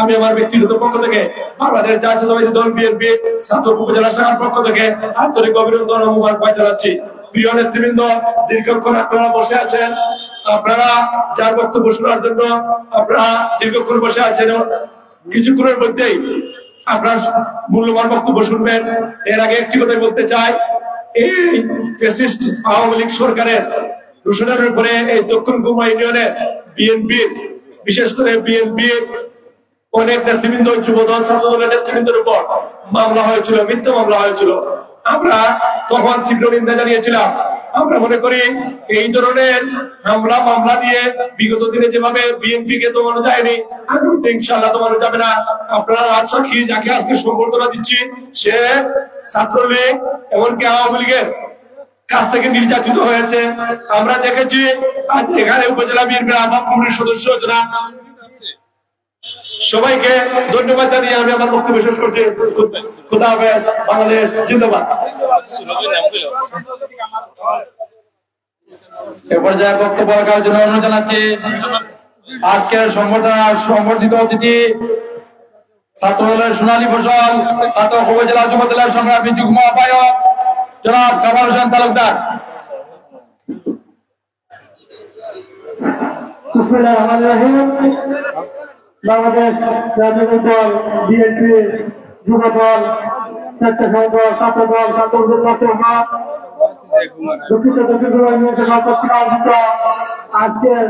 আমি আমার ব্যক্তিগত পক্ষ থেকে বাংলাদেশ জাতীয়তাবাদী দল বিএনপি ছাত্র উপজেলা শাখার পক্ষ থেকে আন্তরিক অভিনন্দন ও মোবারকবাদ জানাচ্ছি। প্রিয় নেতৃবৃন্দ, দীর্ঘক্ষণ আপনারা বসে আছেন, আপনারা যার বক্তব্য শোনার জন্য আপনারা দীর্ঘক্ষণ বসে আছেন, কিছুক্ষণের মধ্যেই আপনার মূল্যবান বক্তব্য শুনবেন। এর আগে একটি কথা বলতে চাই, এই ফ্যাসিস্ট আওয়ামী লীগ সরকারের দূষণের উপরে এই দক্ষিণ খুলনা ইউনিয়নের বিএনপি, বিশেষ করে বিএনপির অনেক নেতৃবৃন্দ, যুবদল, ছাত্রদলের নেতৃবৃন্দের উপর মামলা হয়েছিল, মিথ্যা মামলা হয়েছিল। আমরা তখন তীব্র নিন্দা জানিয়েছিলাম। আমরা মনে করি এই ধরনের মামলা দিয়ে বিগত দিনে যেভাবে বিএনপি কে দমানো যায়নি, আগামীতে ইনশাআল্লাহ দমানো যাবে না। আপনারা সাক্ষী, যাকে আজকে সম্বর্ধনা দিচ্ছি সে ছাত্রলীগ এমনকি আওয়ামী লীগের কাছ থেকে নির্যাতিত হয়েছে। আমরা দেখেছি এখানে উপজেলা বিএনপির আহ্বায়ক কমিটির সদস্য জনাব সবাইকে ধন্যবাদ জানিয়ে আমি আমার বক্তব্য শেষ করছি। খোদা হাফেজ। বাংলাদেশ জিন্দাবাদ। এ পর্যায়ে বক্তব্য রাখার জন্য অনুরোধ জানাচ্ছি আজকের সংবর্ধিত অতিথি ছাত্রদলের সোনালী ফসল ছাত্র উপজেলা যুবদলের সংগ্রামী যুগ্ম আহ্বায়ক জনাব কামাল হোসেন তালুকদার। বাংলাদেশ জাতীয় দল, বিএনপি, যুব দল, স্বেচ্ছাসেবক দল, ছাত্র দল, ছাত্রদল আজকের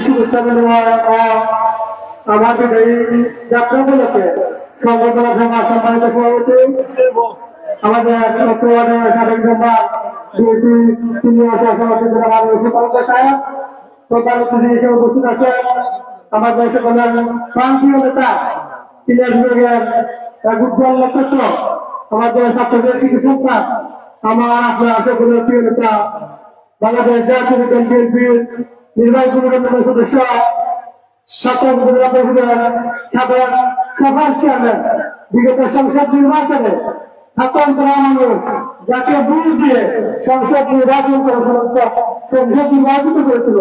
শুভেচ্ছা আমাদের এই যাত্রাগুলোকে সংবর্ধনা সভা সম্মানিত সভাপতি আমাদের চট্টগ্রামের সাবেক মেম্বার বিএনপি সিনিয়র সভাপতি সাহেব, প্রধান অতিথি হিসেবে উপস্থিত আছেন আমাদের সকলের প্রান্তীয় নেতা সিনিয়র বিভাগের উজ্জ্বল নক্ষত্র, আমাদের ছাত্রদের কিছু সংখ্যা, আমার আপনার সকলের প্রিয় নেতা বাংলাদেশ জাতীয় দল বিএনপির নির্বাহী কমিটির সদস্য, ছাত্র উপজেলা পরিষদের সাধারণ সভার চেয়ারম্যান, বিগত সংসদ নির্বাচনে ছাত্র মানুষ যাকে ভোট দিয়ে সংসদ নির্বাচন নির্বাচিত করেছিল,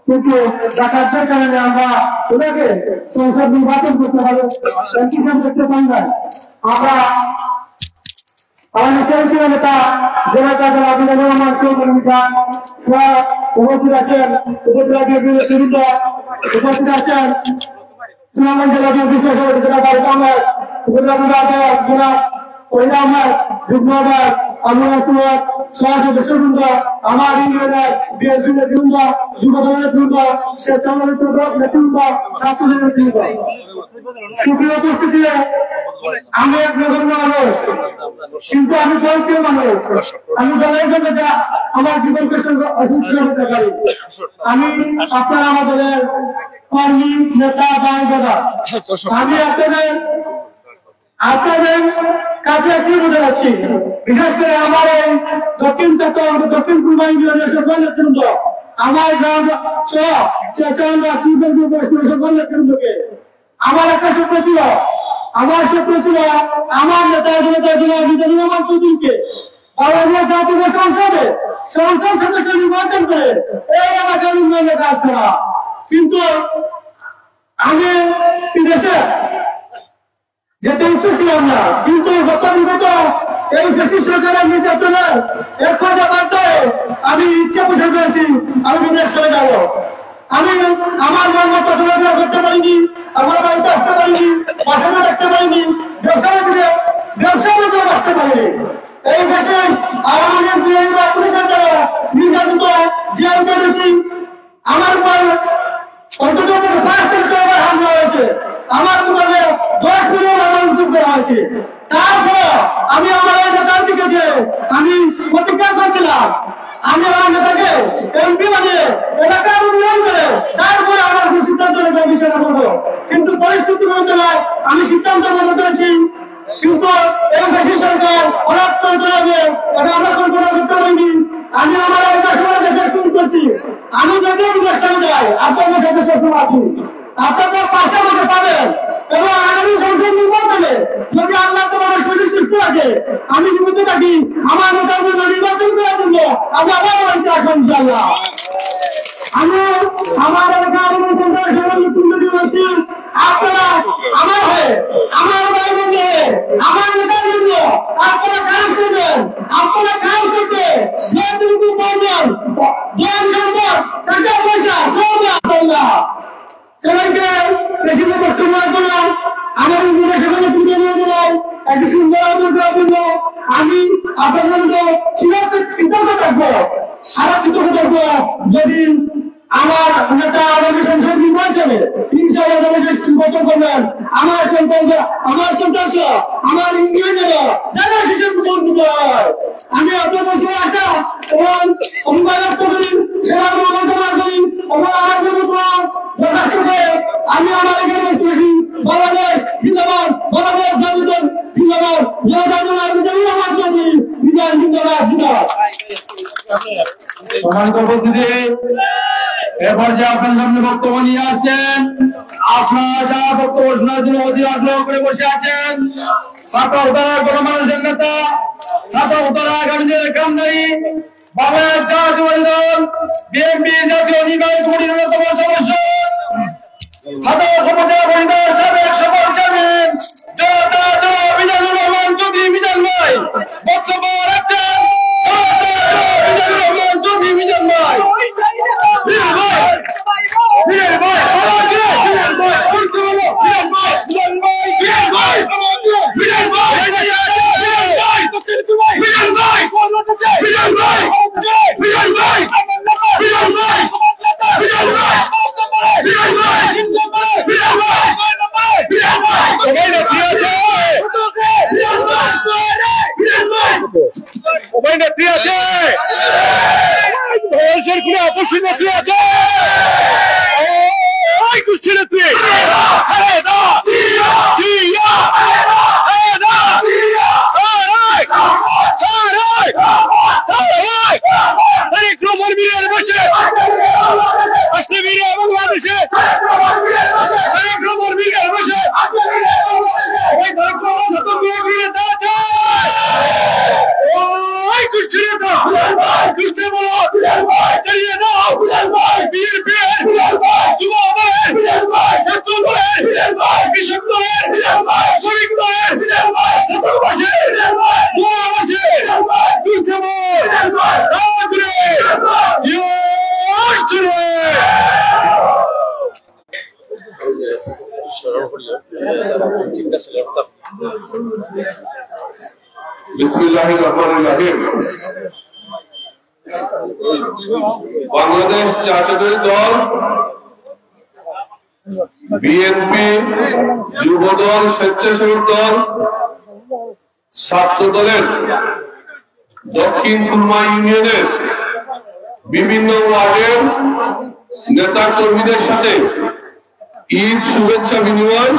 কিন্তু ডাকাতের কারণে আমরা ওনাকে সংসদ নির্বাচন করতে পারি করতে পারি না। আমরা আমাদের সেন্ট্রাল নেতা জেলা কাজের আবিদুর রহমান চৌধুরী খান উপস্থিত আছেন, উপজেলা উপস্থিত আছেন সুনামগঞ্জ জেলা বিএনপি সভাপতি জনাব আরিফ আহমেদ, উপজেলা বিভাগের জনাব ওহিদ আহমেদ, যুগ্ম আহ্বায়ক আবু আসওয়াদ, সদস্যবৃন্দ, আমার ইউনিয়নের বিএনপি নেতৃবৃন্দ, যুব দলের নেতৃবৃন্দ, স্বেচ্ছাসেবক নেতৃবৃন্দ, ছাত্রদের নেতৃবৃন্দ, সুপ্রিয় উপস্থিতি, আমি এক নগর মানুষ, কিন্তু আমি দলপ্রিয় মানুষ। আমি দলের জন্য আমার জীবনকে করতে পারি। আমি আপনার আমাদের কর্মী নেতা দাদা, আমি আপনাদের কাছে একটি বলে যাচ্ছি, বিশেষ করে আমার এই দক্ষিণ দক্ষিণ পূর্ব ইউনিয়নের সকল নেতৃবৃন্দ, আমার গ্রাম সকল নেতৃবৃন্দকে আমার একটা স্বপ্ন ছিল, আমার নেতা রহমান চৌধুরীকে বাংলাদেশ জাতীয় সংসদে সংসদ সদস্য নির্বাচন করে এই এলাকার উন্নয়নের কাজ করা। কিন্তু আমি বিদেশে যেতে ইচ্ছুক ছিলাম না, কিন্তু বিগত এই ফ্যাসিস্ট সরকারের নির্যাতনের এক পর্যায়ে বাধ্য হয়ে আমি ইচ্ছা পোষণ করেছি আমি বিদেশ চলে যাব। আমি আমার মন মতো চলাফেরা করতে পারিনি, আমার বাড়িতে আসতে পারিনি, বাসাটা দেখতে পারিনি, ব্যবসা মতো আসতে পারিনি। এই দেশে আমাদের পুলিশের দ্বারা নির্যাতিত জেল করেছি, আমার উপর অন্তত হামলা হয়েছে, আমার দোকানে 10 মিলিয়ন আমার উদ্যোগ করা হয়েছে। তারপর আমি আমার এই নেতার দিকে যে আমি প্রতিজ্ঞা করছিলাম, আমি আমার নেতাকে এমপি বানিয়ে এলাকার উন্নয়ন করে তারপরে আমার সিদ্ধান্ত নেওয়ার বিষয়টা করবো। কিন্তু পরিস্থিতি বিবেচনায় আমি সিদ্ধান্ত গ্রহণ করেছি, কিন্তু এই দেশের সরকার হঠাৎ করে চলে যাবে এটা আমরা কল্পনা করতে পারিনি। আমি আমার এলাকার সবাইকে ফোন করছি, আমি যদি বিদেশে যাই আপনাদের সাথে সক্ষম আছি, আপনাদের পাশে আমাকে পাবেন এবং আগামী সংসদ নির্বাচনে যদি আল্লাহ তোমার শরীর সুস্থ থাকে, আমি জীবিত থাকি, আমার নেতার জন্য নির্বাচন করার জন্য আমি আবার বাড়িতে আসবো ইনশাআল্লাহ। আমি আমার এলাকার বলছি আপনারা আমার হয়ে আমার ভাই বোন আমার নেতার জন্য আপনারা কাজ করবেন, আপনারা কাজ করতে যেটুকু বলবেন জ্ঞান সম্পদ টাকা পয়সা সব না সবাইকে বেশি বক্তব্য রাখবো, আমার সেখানে পুজো নিয়ে গেলাম একটি সুন্দর আয়োজন করার জন্য আমি আপনাদের কৃতজ্ঞ থাকবো, সারা কৃতজ্ঞ থাকবো। যদি আমার নেতা আগামী সংসদ নির্বাচনে ইনশাআল্লাহ নির্বাচন করবেন, আমার সন্তান আমার ইউনিয়নের যারা শিশুর বন্ধু হয়, আমি আপনাদের সঙ্গে আসা এবং অভিভাবক করি, সেবা কামনা করি এবং আমার জন্য যথেষ্ট করে আমি আমার এখানে বসতেছি। বাংলাদেশ জিন্দাবাদ, বাংলাদেশ জাতীয় জিন্দাবাদ, আমার চৌধুরী জিন্দাবাদ জিন্দাবাদ। সম্মানিত উপস্থিতি, এবার যে আপনার সামনে বক্তব্য নিয়ে আসছেন, আপনারা যারা বক্তব্য শোনার জন্য অধীর আগ্রহ করে বসে আছেন, ছাত্র উত্তরা গণমানুষের নেতা, ছাত্র উত্তরা আগামী দিনের কামদারি বাংলাদেশ জাতীয়তাবাদী দল বিএনপি জাতীয় নির্বাহী কমিটির অন্যতম সদস্য, ছাত্র উপজেলা পরিষদের সাবেক সফল চেয়ারম্যান জনতা জনাব মিজানুর রহমান চৌধুরী মিজান ভাই বক্তব্য রাখছেন। মিজানুর রহমান চৌধুরী মিজান ভাই বিসমিল্লাহির রহমানির রহিম। বাংলাদেশ জাতীয়তাবাদী দল বিএনপি, যুবদল, স্বেচ্ছাসেবক দল, ছাত্র দলের দক্ষিণ খুলনা ইউনিয়নের বিভিন্ন ওয়ার্ডের নেতা কর্মীদের সাথে ঈদ শুভেচ্ছা বিনিময়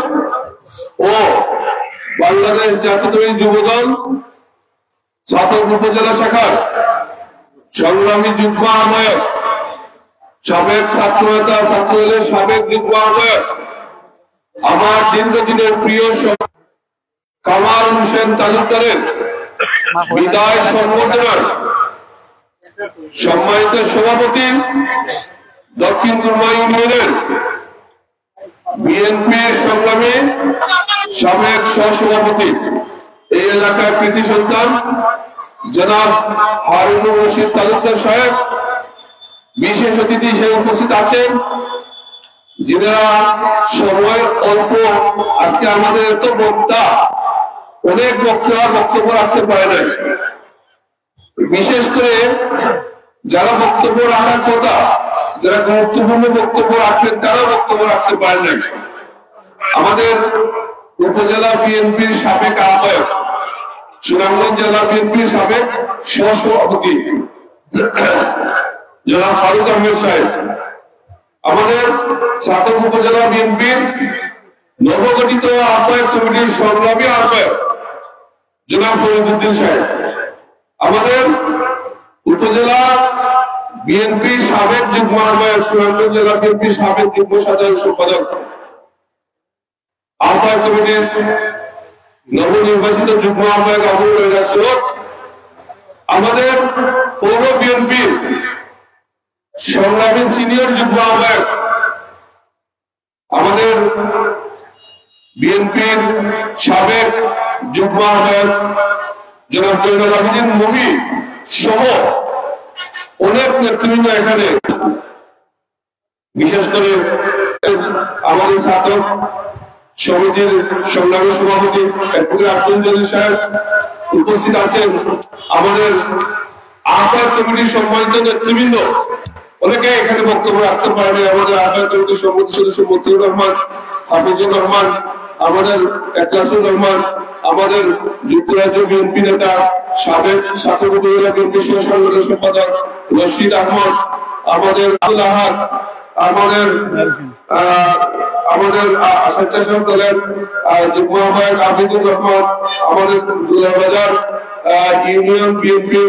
ও বাংলাদেশ জাতীয়তাবাদী যুবদল ছাতক উপজেলা শাখার সংগ্রামী যুগ্ম আহ্বায়ক, সাবেক ছাত্র নেতা, ছাত্রদলের সাবেক যুগ্ম আহ্বায়ক, আমার দীর্ঘদিনের প্রিয় কামাল হোসেন তালুকদারের বিদায় সংবর্ধনার সম্মানিত সভাপতি, দক্ষিণ খুলনা ইউনিয়নের বিএনপির সংগ্রামী সাবেক সহসভাপতি, এই এলাকার কৃতি সন্তান জনাব হারুনুর রশিদ তালুকদার সাহেব, বিশেষ অতিথি হিসেবে উপস্থিত আছেন, যারা সময় অল্প, আজকে আমাদের এত বক্তা অনেক বক্তব্য রাখতে পারে না, বিশেষ করে যারা বক্তব্য রাখার কথা, যারা গুরুত্বপূর্ণ বক্তব্য রাখেন তারা বক্তব্য রাখতে পারেন না। আমাদের উপজেলা বিএনপির সাবেক আহ্বায়ক, সুনামগঞ্জ জেলা বিএনপির সাবেক সহসভাপতি জনাব ফারুক আহমেদ সাহেব, আমাদের ছাতক উপজেলা বিএনপির নবগঠিত আহ্বায়ক কমিটির সংগ্রামী আহ্বায়ক জনাব ফরিদউদ্দিন সাহেব, আমাদের উপজেলা বিএনপির সাবেক যুগ্ম আহ্বায়ক, সুনামগঞ্জ জেলা বিএনপির সাবেক যুগ্ম সাধারণ সম্পাদক, আহ্বায়ক কমিটির নবনির্বাচিত যুগ্ম আহ্বায়ক আবুল রাসূল, আমাদের পৌর বিএনপির সংগ্রামী সিনিয়র যুগ্ম আহ্বায়ক, আমাদের বিএনপির সাবেক যুগ্ম আহ্বায়ক জনাব জয়নুল আবেদিন মহি সহ অনেক নেতৃবৃন্দ এখানে, বিশেষ করে আমাদের ছাত্র সমিতির সংগ্রামী সভাপতি আব্দুল জলিল সাহেব উপস্থিত আছেন, আমাদের আহ্বায়ক কমিটির সম্মানিত নেতৃবৃন্দ অনেকে এখানে বক্তব্য রাখতে পারেন, আমাদের আহ্বায়ক কমিটির সম্মতি সদস্য মতিউর রহমান, হাফিজুর রহমান, আমাদের একলাসুর রহমান, আমাদের যুক্তরাজ্য বিএনপি নেতা, সাবেক ছাত্র উপজেলা বিএনপি সহ-সাধারণ সম্পাদক রশিদ আহমদ, আমাদের আব্দুল আহাদ, আমাদের স্বেচ্ছাসেবক দলের যুগ্ম আহ্বায়ক আবিদুর রহমান, আমাদের দুলাবাজার ইউনিয়ন বিএনপি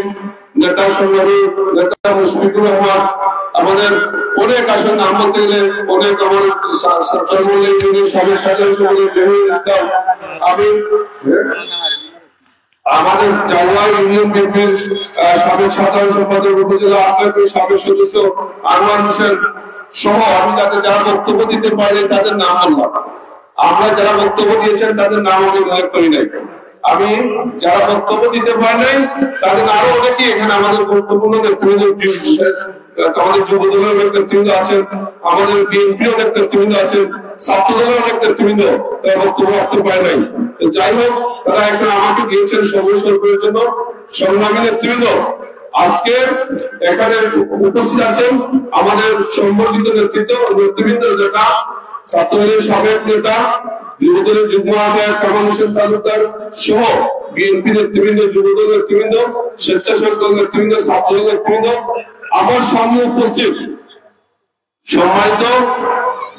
নেতা সংগ্রামী নেতা মুশফিকুর রহমান, আমাদের অনেক আসন নাম বলতে গেলে অনেক আমার আমি আমাদের জাওয়া ইউনিয়ন বিএনপির সাবেক সাধারণ সম্পাদক উপজেলা আহ্বায়কের সাবেক সদস্য আনোয়ার হোসেন সহ আমি তাদের যারা বক্তব্য দিতে পারি তাদের নাম বললাম। আমরা যারা বক্তব্য দিয়েছেন তাদের নাম আমি উল্লেখ করি নাই। আমি যারা বক্তব্য দিতে পারি নাই তাদের আরো অনেকেই এখানে আমাদের গুরুত্বপূর্ণ নেতৃবৃন্দ, আমাদের যুব দলের অনেক নেতৃবৃন্দ আছেন, আমাদের বিএনপি অনেক নেতৃবৃন্দ আছেন, ছাত্র দলের অনেক নেতৃবৃন্দ তারা বক্তব্য রাখতে পারে নাই। যাই হোক, তারা এখানে আমাকে দিয়েছেন সর্বসর্বের জন্য। সংগ্রামী নেতৃবৃন্দ, আজকে এখানে উপস্থিত আছেন আমাদের সম্বর্ধিত নেতৃবৃন্দ, যেটা ছাত্রদলের সাবেক নেতা, যুবদলের যুগ্ম আহ্বায়ক কামাল হোসেন তালুকদার সহ বিএনপি নেতৃবৃন্দ, যুবদল নেতৃবৃন্দ, স্বেচ্ছাসেবক দল নেতৃবৃন্দ, ছাত্রদল নেতৃবৃন্দ, আমার সামনে উপস্থিত সম্মানিত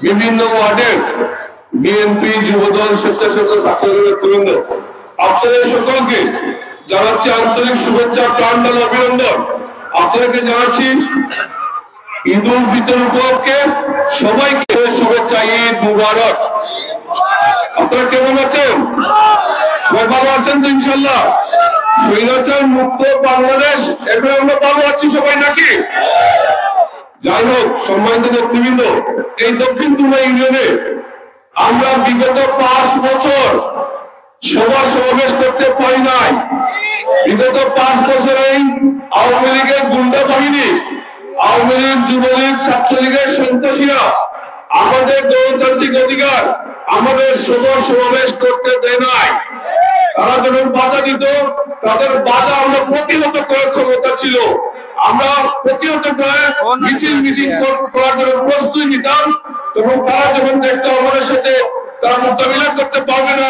বিভিন্ন ওয়ার্ডের বিএনপি, যুবদল, স্বেচ্ছাসেবক, ছাত্রদল নেতৃবৃন্দ, আপনাদের সকলকে জানাচ্ছি আন্তরিক শুভেচ্ছা, প্রাণঢালা অভিনন্দন। আপনাদেরকে জানাচ্ছি ঈদ উল ফিতর উপলক্ষে সবাইকে শুভেচ্ছা, ঈদ মুবারক। আপনারা কেমন আছেন? সবাই ভালো আছেন তো ইনশাল্লাহ? স্বৈরাচার মুক্ত বাংলাদেশ এবার আমরা ভালো আছি সবাই নাকি? যাই হোক, সম্মানিত নেতৃবৃন্দ, এই দক্ষিণ দুর্গা ইউনিয়নে আমরা বিগত 5 বছর সভা সমাবেশ করতে পারি নাই। বিগত 5 বছরেই আওয়ামী লীগের গুন্ডা বাহিনী, আওয়ামী লীগ, যুবলীগ, ছাত্রলীগের সন্ত্রাসীরা আমাদের গণতান্ত্রিক অধিকার, আমাদের সভা সমাবেশ করতে দেয় নাই। তারা যখন বাধা দিত, তাদের বাধা আমরা প্রতিহত করার ক্ষমতা ছিল। আমরা প্রতিহত করে মিছিল মিটিং করার জন্য প্রস্তুতি নিতাম। তখন তারা যখন দেখতো আমাদের সাথে তারা মোকাবিলা করতে পারবে না,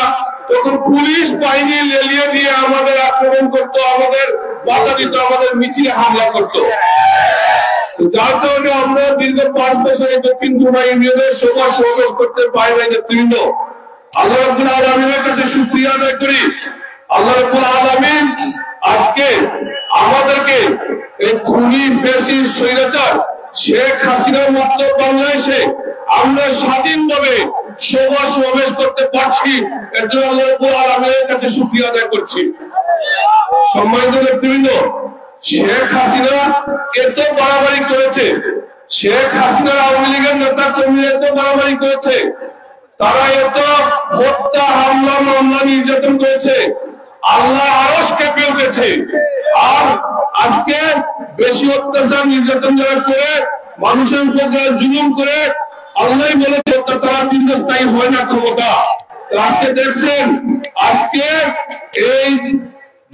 তখন পুলিশ বাহিনী লেলিয়ে দিয়ে আমাদের আক্রমণ করতো, আমাদের বাধা দিত, আমাদের মিছিলে হামলা করতো। যার কারণে আমরা দীর্ঘ 5 বছরে দক্ষিণ দুর্গা ইউনিয়নের সভা সমাবেশ করতে পারি নাই। নেতৃবৃন্দ, আল্লাহ রাব্বুল আলামিনের কাছে শুকরিয়া আদায় করি। আল্লাহ রাব্বুল আলামিন আজকে আমাদেরকে এই খুনি ফ্যাসিস্ট স্বৈরাচার শেখ হাসিনা মুক্ত বাংলাদেশে আমরা স্বাধীনভাবে সভা সমাবেশ করতে পারছি, এর জন্য আল্লাহ রাব্বুল আলামিনের কাছে শুকরিয়া আদায় করছি। সম্মানিত নেতৃবৃন্দ, শেখ হাসিনা এত বাড়াবাড়ি করেছে, শেখ হাসিনার আওয়ামী লীগের নেতা কর্মীরা এত বাড়াবাড়ি করেছে, তারা এত হত্যা, হামলা, মামলা, নির্যাতন করেছে, আল্লাহ আরশ কেঁপে উঠেছে। আর আজকে বেশি অত্যাচার নির্যাতন যারা করে, মানুষের উপর যারা জুলুম করে, আল্লাহ বলেছে তারা দীর্ঘস্থায়ী হয় না ক্ষমতা। আজকে দেখছেন, আজকে এই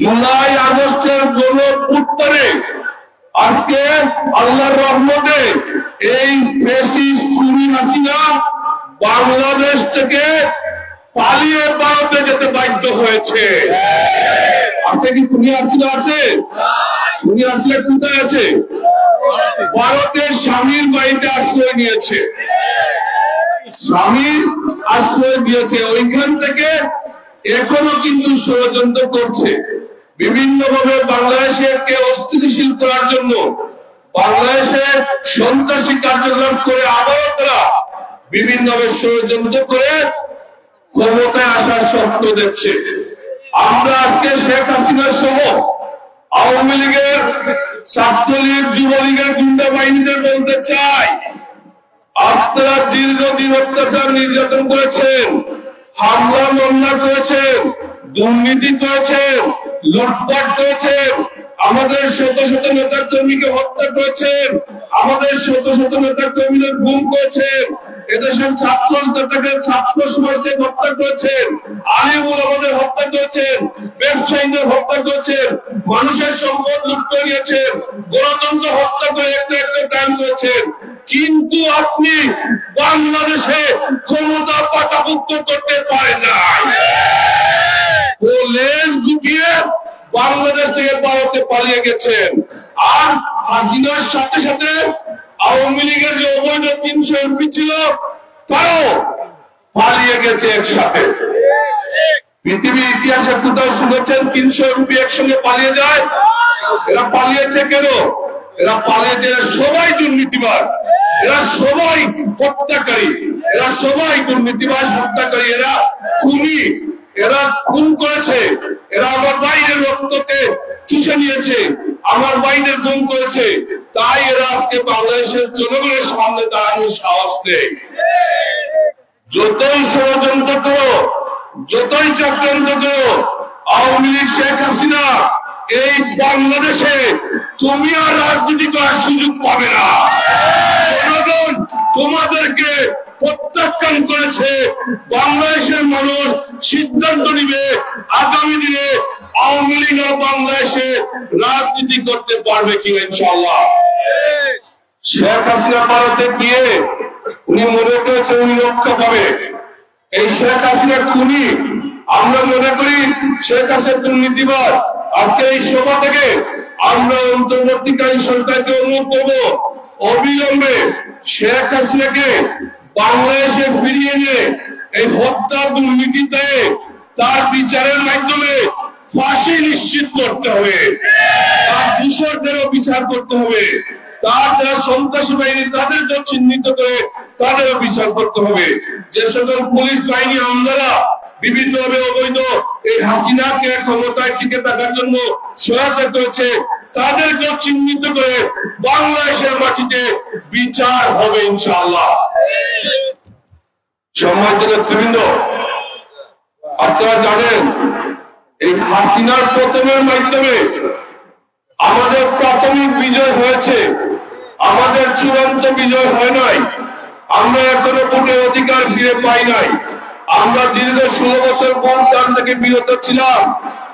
জুলাই আগস্টের গণ উত্তরে আজকে আল্লাহর রহমতে এই ফ্যাসিস্ট খুনি হাসিনা বাংলাদেশ থেকে পালিয়ে ভারতে যেতে বাধ্য হয়েছে। আজকে কি খুনি হাসিনা আছে? খুনি হাসিনা কোথায় আছে? ভারতের স্বামীর বাড়িতে আশ্রয় নিয়েছে, স্বামীর আশ্রয় দিয়েছে। ওইখান থেকে এখনো কিন্তু ষড়যন্ত্র করছে বিভিন্ন ভাবে বাংলাদেশকে অস্থিতিশীল করার জন্য, বাংলাদেশে সন্ত্রাসী কার্যকলাপ করে আবারও তারা বিভিন্ন ভাবে ষড়যন্ত্র করে ক্ষমতায় আসার স্বপ্ন দেখছে। আমরা আজকে শেখ হাসিনা সহ আওয়ামী লীগের, ছাত্রলীগ, যুবলীগের গুন্ডা বাহিনীদের বলতে চাই, আপনারা দীর্ঘদিন অত্যাচার নির্যাতন করেছেন, হামলা মামলা করেছেন, দুর্নীতি করেছেন, লুটপাট করেছেন, আমাদের শত শত নেতা কর্মীকে হত্যা করেছেন, আমাদের শত শত নেতা কর্মীদের গুম করেছেন, এদেশের ছাত্র নেতাকে, ছাত্র সমাজকে হত্যা করেছেন, আলিম ওলামাদের হত্যা করেছেন, ব্যবসায়ীদের হত্যা করেছেন, মানুষের সম্পদ লুট করে নিয়েছেন, গণতন্ত্র হত্যা করে একটা একটা কায়েম করেছেন। কিন্তু আপনি বাংলাদেশে ক্ষমতা পাকাপোক্ত করতে পারেন নাই। ও লেজ গুটিয়ে বাংলাদেশ থেকে ভারতে পালিয়ে গেছেন। আর হাসিনার সাথে সাথে আওয়ামী লীগের যে অবৈধ 300 এমপি ছিল, তারাও পালিয়ে গেছে একসাথে। পৃথিবীর ইতিহাসে কোথাও শুনেছেন 300 এমপি একসঙ্গে পালিয়ে যায়? এরা পালিয়েছে কেন? এরা পালিয়েছে, এরা সবাই দুর্নীতিবাজ, এরা সবাই হত্যাকারী, এরা সবাই দুর্নীতিবাজ, হত্যাকারী, এরা খুনি, এরা খুন করেছে, এরা আমার ভাইদের রক্তকে চুষে নিয়েছে, আমার ভাইদের গুম করেছে। তাই এরা আজকে বাংলাদেশের জনগণের সামনে দাঁড়ানোর সাহস নেই। যতই ষড়যন্ত্র করো, যতই চক্রান্ত করো, আওয়ামী লীগ, শেখ হাসিনা, এই বাংলাদেশে তুমি আর রাজনীতি করার সুযোগ পাবে না। জনগণ তোমাদেরকে প্রত্যাখ্যান করেছে। বাংলাদেশের মানুষ সিদ্ধান্ত নিবে আগামী দিনে আওয়ামী লীগ বাংলাদেশে রাজনীতি করতে পারবে কিনা। ইনশাআল্লাহ শেখ হাসিনা ভারতে গিয়ে উনি মনে করেছে উনি রক্ষা পাবে। এই শেখ হাসিনা খুনি, আমরা মনে করি শেখ হাসিনা দুর্নীতিবাদ। আজকে এই সভা থেকে আমরা অন্তর্বর্তীকালীন সরকারকে অনুরোধ করবো অবিলম্বে শেখ হাসিনাকে বাংলাদেশে ফিরিয়ে নিয়ে এই হত্যা দুর্নীতিতে তার বিচারের মাধ্যমে ফাঁসি নিশ্চিত করতে হবে, তার দোষরদেরও বিচার করতে হবে, তার যারা সন্ত্রাসী বাহিনী তাদেরকে চিহ্নিত করে তাদেরও বিচার করতে হবে। যে সকল পুলিশ বাহিনী আমলারা বিভিন্ন ভাবে অবৈধ এই হাসিনাকে ক্ষমতায় টিকে থাকার জন্য সহায়তা করেছে তাদেরকেও চিহ্নিত করে বাংলাদেশের মাটিতে বিচার হবে ইনশাআল্লাহ। সম্মানিত নেতৃবৃন্দ, আপনারা জানেন এই হাসিনার পতনের মাধ্যমে আমাদের প্রাথমিক বিজয় হয়েছে, আমাদের চূড়ান্ত বিজয় হয় নাই। আমরা এখনো ভোটের অধিকার ফিরে পাই নাই। আমরা দীর্ঘ 16 বছর ভোটদান থেকে বিরত ছিলাম।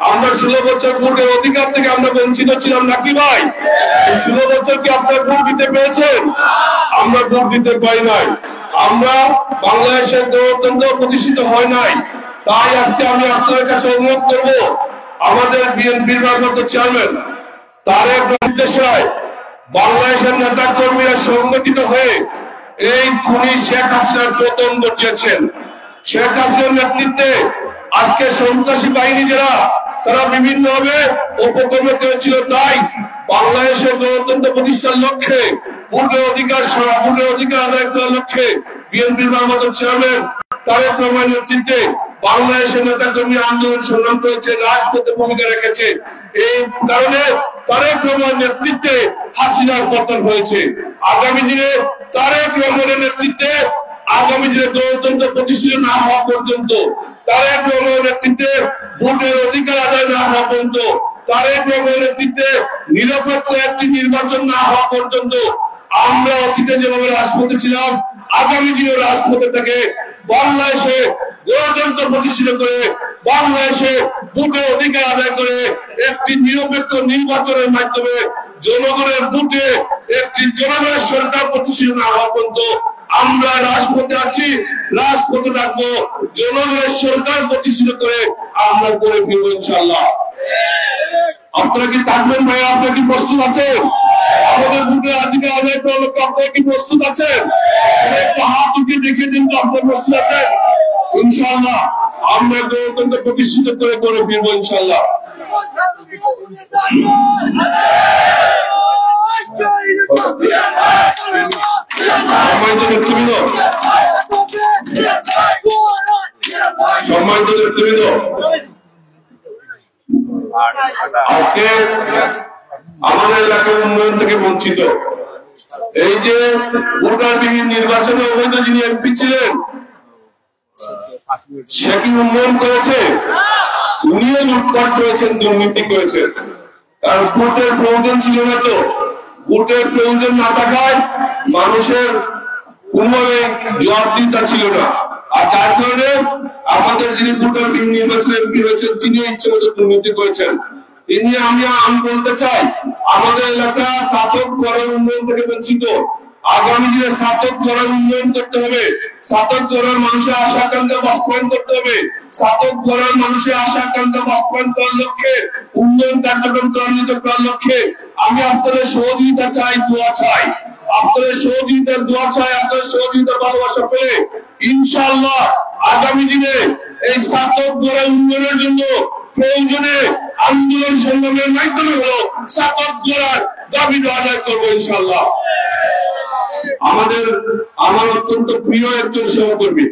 আমরা 16 বছর ভোটের অধিকার থেকে আমরা বঞ্চিত ছিলাম নাকি ভাই? 16 বছর কি আপনারা ভোট দিতে পেরেছেন? আমরা ভোট দিতে পাই নাই। আমরা বাংলাদেশের গণতন্ত্র প্রতিষ্ঠিত হয় নাই। তাই আজকে আমি আপনাদের কাছে অনুরোধ করব, আমাদের বিএনপির ভারপ্রাপ্ত চেয়ারম্যান তারেক নির্দেশনায় বাংলাদেশের নেতা কর্মীরা সংগঠিত হয়ে এই খুনি শেখ হাসিনার পতন ঘটিয়েছেন। শেখ হাসিনার নেতৃত্বে আজকে সন্ত্রাসী বাহিনী যারা তারা বিভিন্ন ভাবে উপকর্ম করেছিল, তাই বাংলাদেশের গণতন্ত্র প্রতিষ্ঠার লক্ষ্যে ভোটের অধিকার আদায় করার লক্ষ্যে বিএনপির ভারপ্রাপ্ত চেয়ারম্যান তারেক রহমানের নেতৃত্বে বাংলাদেশের নেতা কর্মী আন্দোলন সংগ্রাম করেছে, রাজপথে ভূমিকা রেখেছে। এই কারণে তারেক রহমানের নেতৃত্বে হাসিনার পতন হয়েছে। আগামী দিনে তারেক রহমানের নেতৃত্বে আগামী দিনে গণতন্ত্র প্রতিষ্ঠিত না হওয়া পর্যন্ত, তারেক রহমানের নেতৃত্বে ভোটের অধিকার আদায় না হওয়া পর্যন্ত, তারেক রহমানের নেতৃত্বে নিরপেক্ষ একটি নির্বাচন না হওয়া পর্যন্ত আমরা অতীতে যেভাবে রাজপথে ছিলাম আগামী দিনে রাজপথে থেকে বাংলাদেশে গণতন্ত্র প্রতিষ্ঠিত করে বাংলাদেশে ভোটের অধিকার আদায় করে একটি নিরপেক্ষ নির্বাচনের মাধ্যমে জনগণের ভোটে একটি জনগণের সরকার প্রতিষ্ঠিত না হওয়া পর্যন্ত আমরা রাজপথে আছি, রাজপথে থাকবো। জনগণের সরকার প্রতিষ্ঠিত করে আমরা করে ফিরবো ইনশাআল্লাহ। আপনারা কি থাকবেন ভাই? আপনারা কি প্রস্তুত আছেন? আমাদের ভোটের অধিকার আদায় করার লক্ষ্যে আপনারা কি প্রস্তুত আছেন? একটা হাত উঠিয়ে দেখিয়ে দিন তো আপনারা প্রস্তুত আছেন। ইনশাআল্লাহ আমরা গণতন্ত্র প্রতিষ্ঠিত করে ফিরবো ইনশাআল্লাহ। সম্মানিত নেতৃবৃন্দ, আজকে আমাদের এলাকার উন্নয়ন থেকে বঞ্চিত। এই যে ভোটারবিহীন নির্বাচনে অবৈধ যিনি এমপি ছিলেন সে কি উন্নয়ন করেছে? উনিও লুটপাট করেছেন, দুর্নীতি করেছেন। কারণ ভোটের প্রয়োজন ছিল না, তো ভোটের প্রয়োজন না থাকায় মানুষের কোনোভাবে জবাবদিহিতা ছিল না। আর যার কারণে আমাদের যিনি ভোটারবিহীন নির্বাচনে এমপি হয়েছেন তিনি ইচ্ছে মতো দুর্নীতি করেছেন। তিনি আমি বলতে চাই আমাদের এলাকা সাতক করার উন্নয়ন থেকে বঞ্চিত। আগামী দিনে সাতক করার উন্নয়ন করতে হবে, সাতক করার মানুষের আশা আকাঙ্ক্ষা বাস্তবায়ন করতে হবে। সাতক করার মানুষের আশা আকাঙ্ক্ষা বাস্তবায়ন করার লক্ষ্যে, উন্নয়ন কার্যক্রম ত্বরান্বিত করার লক্ষ্যে আমি আপনাদের সহযোগিতা চাই, দোয়া চাই। আপনাদের সহযোগিতার দোয়া চাই, আপনাদের সহযোগিতার ভালোবাসা পেলে ইনশাআল্লাহ আগামী দিনে এই সাতক করার উন্নয়নের জন্য প্রয়োজনে আন্দোলন সংগ্রামের মাধ্যমে হলো ছাত্র গড়ার দাবি আদায় করবো ইনশাআল্লাহ। আমার অত্যন্ত প্রিয় একজন সহকর্মী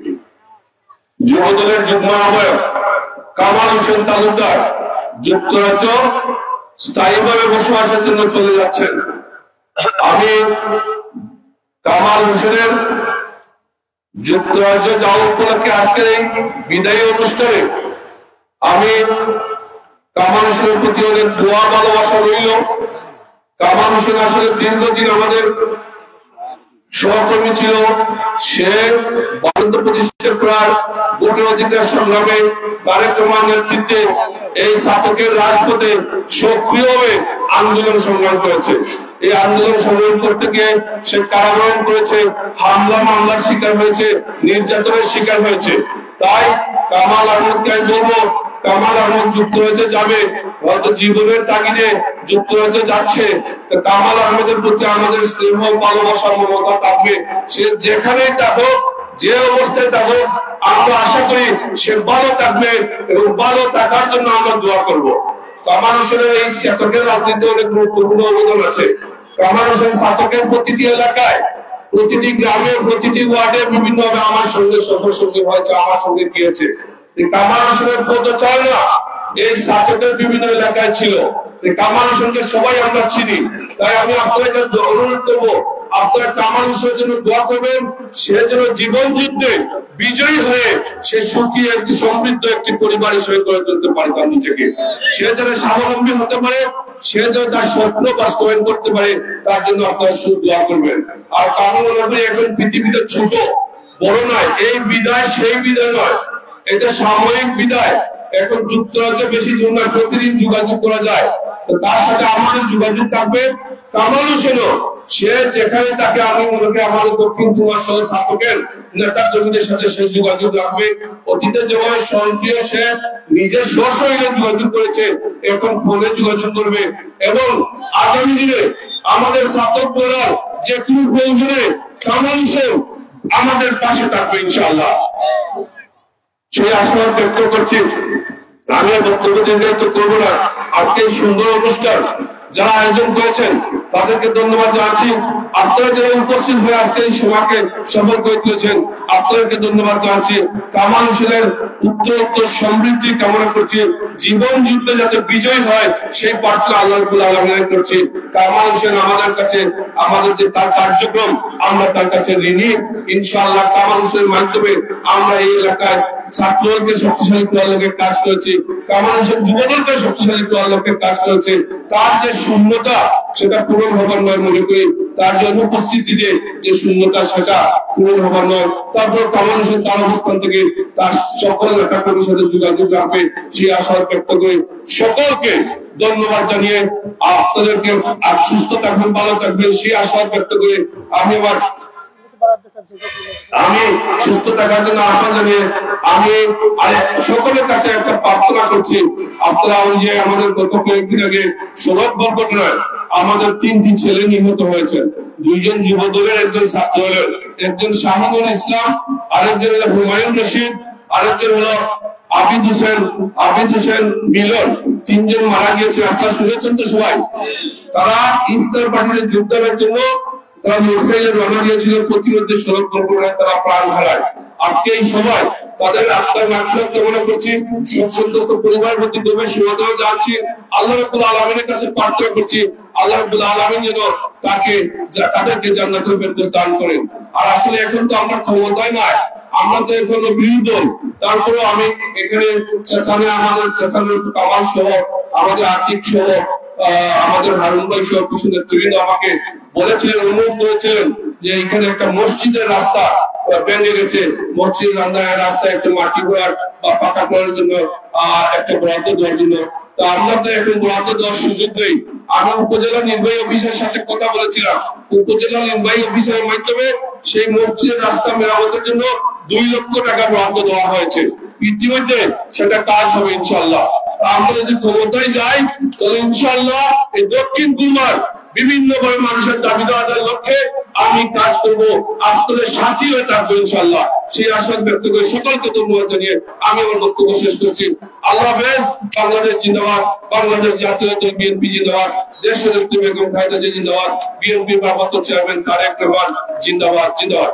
যুবদলের যুগ্ম আহ্বায়ক কামাল হোসেন তালুকদার যুক্তরাজ্য স্থায়ীভাবে বসবাসের জন্য চলে যাচ্ছেন। আমি কামাল হোসেনের যুক্তরাজ্য যাওয়া উপলক্ষে আজকের এই বিদায়ী অনুষ্ঠানে আমি কামাল হোসেনের প্রতি অনেক দোয়া ভালোবাসা রইল। কামাল হোসেন আসলে দীর্ঘদিন আমাদের সহকর্মী ছিল। সে বারান্দা প্রতিষ্ঠার করার ভোটের অধিকার সংগ্রামে তারেক রহমান নেতৃত্বে এই ছাত্রকের রাজপথে সক্রিয়ভাবে আন্দোলন সংগ্রাম করেছে। এই আন্দোলন সংগ্রাম করতে গিয়ে সে কারাবরণ করেছে, হামলা মামলার শিকার হয়েছে, নির্যাতনের শিকার হয়েছে। তাই কামাল আহমদকে আমি বলবো, কামাল আহমদ যুক্তরাজ্যে যাবে, হয়তো জীবনের তাগিদে যুক্তরাজ্যে যাচ্ছে। কামাল আহমদের প্রতি আমাদের স্নেহ ভালোবাসা মমতা থাকবে। সে যেখানেই থাকুক, যে অবস্থায় থাকুক, আমরা আশা করি সে ভালো থাকবে এবং ভালো থাকার জন্য আমরা দোয়া করব। কামাল হোসেনের এই ছাত্রকের রাজনীতিতে অনেক গুরুত্বপূর্ণ অবদান আছে। কামাল হোসেন ছাত্রকের প্রতিটি এলাকায়, প্রতিটি গ্রামে, প্রতিটি ওয়ার্ডে বিভিন্নভাবে আমার সঙ্গে সফর সঙ্গে হয়েছে, আমার সঙ্গে গিয়েছে। কামাল হোসেনের পদচারণা এই ছাত্রদের বিভিন্ন এলাকায় ছিল। কামাল হোসেনকে সবাই আমরা চিনি। তাই আমি আপনাদের অনুরোধ করবো, আপনারা কামাল হোসেনের জন্য দোয়া করবেন। সে যেন জীবন যুদ্ধে বিজয়ী হয়ে সে সুখী একটি সমৃদ্ধ একটি পরিবার হিসেবে গড়ে তুলতে পারে তার নিজেকে। সে যেন স্বাবলম্বী হতে পারে, সে যেন তার স্বপ্ন বাস্তবায়ন করতে পারে, তার জন্য আপনারা শুধু দোয়া করবেন। আর কামাল হোসেন এখন পৃথিবীতে ছোট বড় নয়, এই বিদায় সেই বিদায় নয়, এটা সাময়িক বিদায়। এখন যুক্তরাজ্যে বেশি জন্য প্রতিদিন যোগাযোগ করা যায়, তার সাথে আমাদের যোগাযোগ থাকবে। কামাল হোসেনও সে যেখানে তাকে আমি মনে করি আমাদের দক্ষিণ পূর্ব সহ ছাত্রকের নেতা কর্মীদের সাথে সে যোগাযোগ রাখবে। অতীতে যেভাবে সক্রিয় সে নিজের স্বশরীরে যোগাযোগ করেছে, এখন ফোনে যোগাযোগ করবে এবং আগামী দিনে আমাদের ছাত্র করার যে কোনো প্রয়োজনে কামাল হোসেন আমাদের পাশে থাকবে ইনশাআল্লাহ। সেই আশাবাদ ব্যক্ত করছি। আমি বক্তব্য দীর্ঘায়িত করবো না। আজকে এই সুন্দর অনুষ্ঠান যারা আয়োজন করেছেন তাদেরকে ধন্যবাদ জানাচ্ছি। আপনারা যারা উপস্থিত হয়ে আজকে এই সভাকে সফল করে তুলেছেন আপনাদেরকে ধন্যবাদ জানাচ্ছি। কামাল হোসেনের উত্তর সমৃদ্ধি কামনা করছি। জীবন যুদ্ধে যাতে বিজয় হয় সেই প্রার্থনা আল্লাহ রাব্বুল আলামিন করছি। কামাল হোসেন আমাদের কাছে, আমাদের যে তার কার্যক্রম, আমরা তার কাছে ঋণী। ইনশাআল্লাহ কামাল হোসেনের মাধ্যমে আমরা এই এলাকায় ছাত্রকে শক্তিশালী করার লক্ষ্যে কাজ করেছি। কামাল হোসেন যুবদলকে শক্তিশালী করার লক্ষ্যে কাজ করেছে। তার যে শূন্যতা সেটা পূরণ হবার নয় মনে করি, তার যে অনুপস্থিতিতে যে শূন্যতা সেটা পূরণ হবার নয়। তারপর কামাল হোসেন তার অবস্থান থেকে তার সকল নেতা কর্মীর সাথে যোগাযোগ রাখবে সেই আশা ব্যক্ত করে সকলকে ধন্যবাদ জানিয়ে আপনাদেরকে আর সুস্থ থাকবেন, ভালো থাকবেন সেই আশা ব্যক্ত করে আমি সুস্থ থাকার জন্য আহ্বান জানিয়ে আমি সকলের কাছে একটা প্রার্থনা করছি। আপনারা ওই যে আমাদের গত কয়েকদিন আগে সড়ক দুর্ঘটনায় আমাদের 3টি ছেলে নিহত হয়েছে। 2জন যুবদলের, একজন ছাত্র দলের, একজন শাহিনুল ইসলাম, আরেকজন হলো হুমায়ুন রশিদ, আরেকজন হলো আবিদ হোসেন মিলন। 3জন মারা গিয়েছে। আপনারা শুনেছেন তো সবাই। তারা ইফতার পার্টিতে যোগদানের জন্য তারা মোটরসাইকেলে রওনা দিয়েছিল, প্রতিমধ্যে সড়ক দুর্ঘটনায় তারা প্রাণ হারায়। আজকে এই সময় তাদের আত্মার মাগফিরাত কামনা করছি, শোকসন্তপ্ত পরিবারের প্রতি গভীর সমবেদনা জানাচ্ছি। আল্লাহ রাব্বুল আলামিনের কাছে প্রার্থনা করছি আল্লাহ রাব্বুল আলামিন যেন তাদেরকে জান্নাতুল ফেরদৌস দান করেন। আর আসলে এখন তো আমরা ক্ষমতায় নাই, আমরা তো এখন বিরোধী দল। তারপরে আমি এখানে আমাদের কামাল সহ, আমাদের আতিক সহ, আমাদের হারুন ভাই সহ কিছু নেতৃবৃন্দ আমাকে বলেছিলেন, অনুরোধ করেছিলেন যে এখানে একটা মসজিদের রাস্তা ভেঙে গেছে, মসজিদের রাস্তায় একটা মাটি ঘোরার বা পাকা করার জন্য একটা বরাদ্দ দেওয়ার জন্য। তা আমরা তো এখন বরাদ্দ দেওয়ার সুযোগ নেই। আমি উপজেলা নির্বাহী অফিসের সাথে কথা বলেছিলাম, উপজেলা নির্বাহী অফিসের মাধ্যমে সেই মসজিদের রাস্তা মেরামতের জন্য 2 লক্ষ টাকা বরাদ্দ দেওয়া হয়েছে। ইতিমধ্যে সেটা কাজ হবে ইনশাআল্লাহ। আমরা যদি ক্ষমতায় যাই তাহলে ইনশাআল্লাহ এই দক্ষিণ পূর্বার বিভিন্নভাবে মানুষের দাবি দেওয়ার লক্ষ্যে আমি কাজ করব, আপনাদের সাথী হয়ে থাকবো ইনশাআল্লাহ। সেই আশ্বাস ব্যক্ত করে সকলকে ধন্যবাদ জানিয়ে আমি আমার বক্তব্য শেষ করছি। আল্লাহ হাফেজ। বাংলাদেশ জিন্দাবাদ, বাংলাদেশ জাতীয় দল বিএনপি জিন্দাবাদ, দেশের নেত্রী বেগম খালেদা জিয়া জিন্দাবাদ, বিএনপির ভারপ্রাপ্ত চেয়ারম্যান তারেক রহমান জিন্দাবাদ জিন্দাবাদ।